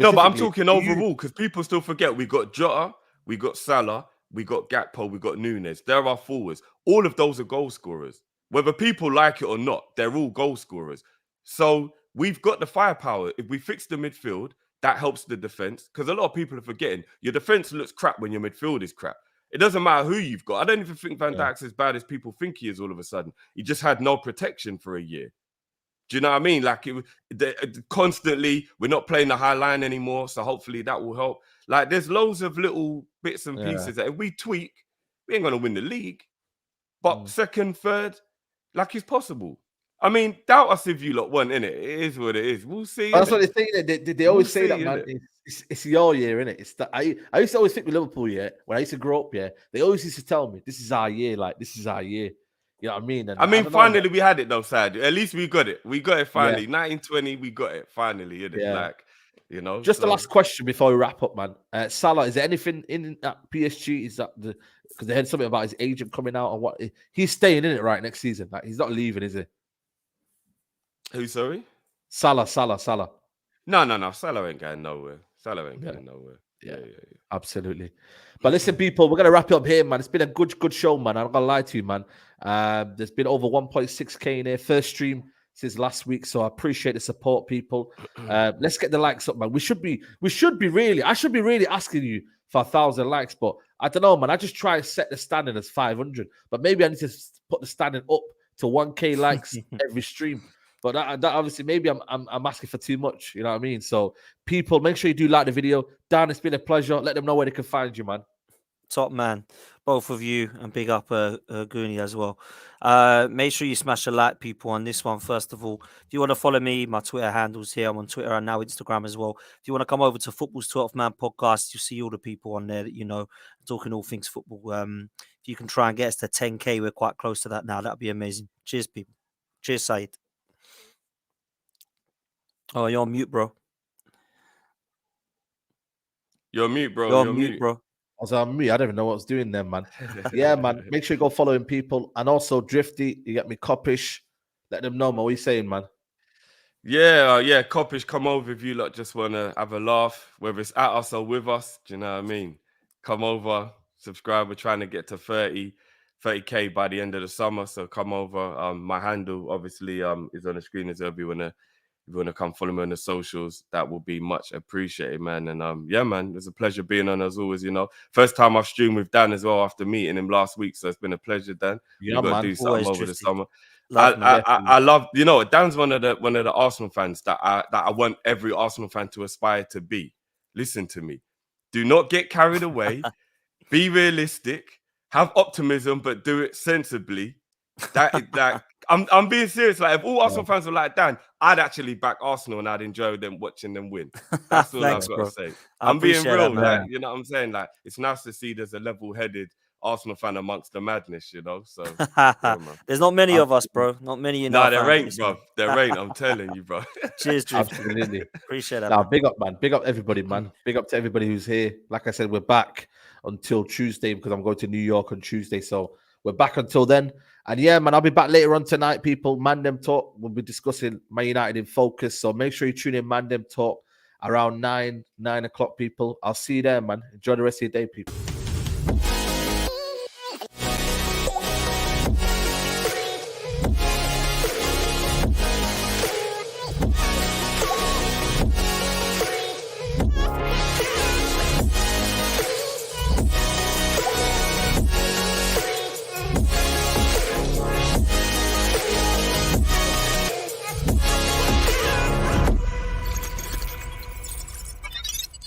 S3: No, but I'm talking overall because people still forget we got Jota, we got Salah, we got Gakpo, we got Nunes. There are forwards. All of those are goal scorers. Whether people like it or not, they're all goal scorers. So we've got the firepower. If we fix the midfield, that helps the defense. Because a lot of people are forgetting your defense looks crap when your midfield is crap. It doesn't matter who you've got. I don't even think Van Dijk's as bad as people think he is all of a sudden. He just had no protection for a year. Do you know what I mean? Like, constantly, we're not playing the high line anymore, so hopefully that will help. Like, there's loads of little bits and pieces that if we tweak, we ain't going to win the league. But second, third, like, it's possible. I mean, doubt us if you lot want, innit? It is what it is. We'll see.
S1: That's what they say. They always say that, man. It's your year, innit? It's that I used to always think with Liverpool, when I used to grow up, they always used to tell me, this is our year, like, this is our year. You know what I mean? And
S3: finally we had it though, Saad. At least we got it. We got it finally. 1920, we got it finally. Like, you know.
S1: Just the last question before we wrap up, man. Salah, is there anything in that PSG? Is that because they had something about his agent coming out and what he's staying in it right next season? Like, he's not leaving, is he?
S3: Who? Sorry,
S1: Salah.
S3: No. Salah ain't going nowhere. Yeah,
S1: absolutely. But listen, people, we're gonna wrap it up here, man. It's been a good show, man. I'm not gonna lie to you, man. There's been over 1.6k in here, first stream since last week, so I appreciate the support, people. Let's get the likes up, man. I should be really asking you for 1,000 likes, but I don't know, man. I just try to set the standard as 500, but maybe I need to put the standard up to 1k likes every stream. But that obviously, maybe I'm asking for too much. You know what I mean? So, people, make sure you do like the video. Dan, it's been a pleasure. Let them know where they can find you, man.
S2: Top man, both of you, and big up Goonie as well. Make sure you smash a like, people, on this one. First of all, if you want to follow me, my Twitter handles here. I'm on Twitter and now Instagram as well. If you want to come over to Football's 12th Man podcast, you see all the people on there that you know talking all things football. If you can try and get us to 10k, we're quite close to that now. That'd be amazing. Cheers, people. Cheers, Saeed. Oh, you're on mute, bro.
S3: You're on mute, bro.
S2: You're on mute, bro.
S1: I was on mute. I don't even know what I was doing then, man. Yeah, man. Make sure you go following people. And also, Drifty, you get me Coppish. Let them know, man. What are you saying, man?
S3: Yeah, Coppish, come over if you lot just want to have a laugh, whether it's at us or with us. Do you know what I mean? Come over, subscribe. We're trying to get to 30k by the end of the summer. So come over. My handle, obviously, is on the screen as well. If you want to come follow me on the socials, that will be much appreciated, man. And yeah, man, it's a pleasure being on as always. You know, first time I've streamed with Dan as well after meeting him last week, so it's been a pleasure, Dan.
S1: Yeah,
S3: We've got
S1: man.
S3: to do something over the summer.
S2: I
S3: love, you know, Dan's one of the Arsenal fans that I want every Arsenal fan to aspire to be. Listen to me. Do not get carried away. Be realistic. Have optimism, but do it sensibly. That I'm being serious. Like, if all Arsenal fans were like Dan, I'd actually back Arsenal and I'd enjoy them watching them win. That's all
S2: Thanks,
S3: I've got
S2: bro.
S3: to say.
S2: I
S3: I'm being
S2: appreciate
S3: real.
S2: that, man.
S3: Like, you know what I'm saying? Like, it's nice to see there's a level-headed Arsenal fan amongst the madness, you know? So, yeah, man.
S2: There's not many of us, bro. Not many in
S3: Nah,
S2: our
S3: there
S2: fan
S3: ain't,
S2: base,
S3: bro.
S2: man.
S3: There ain't. I'm telling you, bro.
S2: Cheers, Drift.
S1: Absolutely.
S2: Appreciate that,
S1: Now,
S2: man.
S1: big up, man. Big up everybody, man. Big up to everybody who's here. Like I said, we're back until Tuesday because I'm going to New York on Tuesday. So we're back until then. And yeah, man, I'll be back later on tonight, people. Mandem Talk. We'll be discussing Man United in focus. So make sure you tune in Mandem Talk around 9 o'clock, people. I'll see you there, man. Enjoy the rest of your day, people.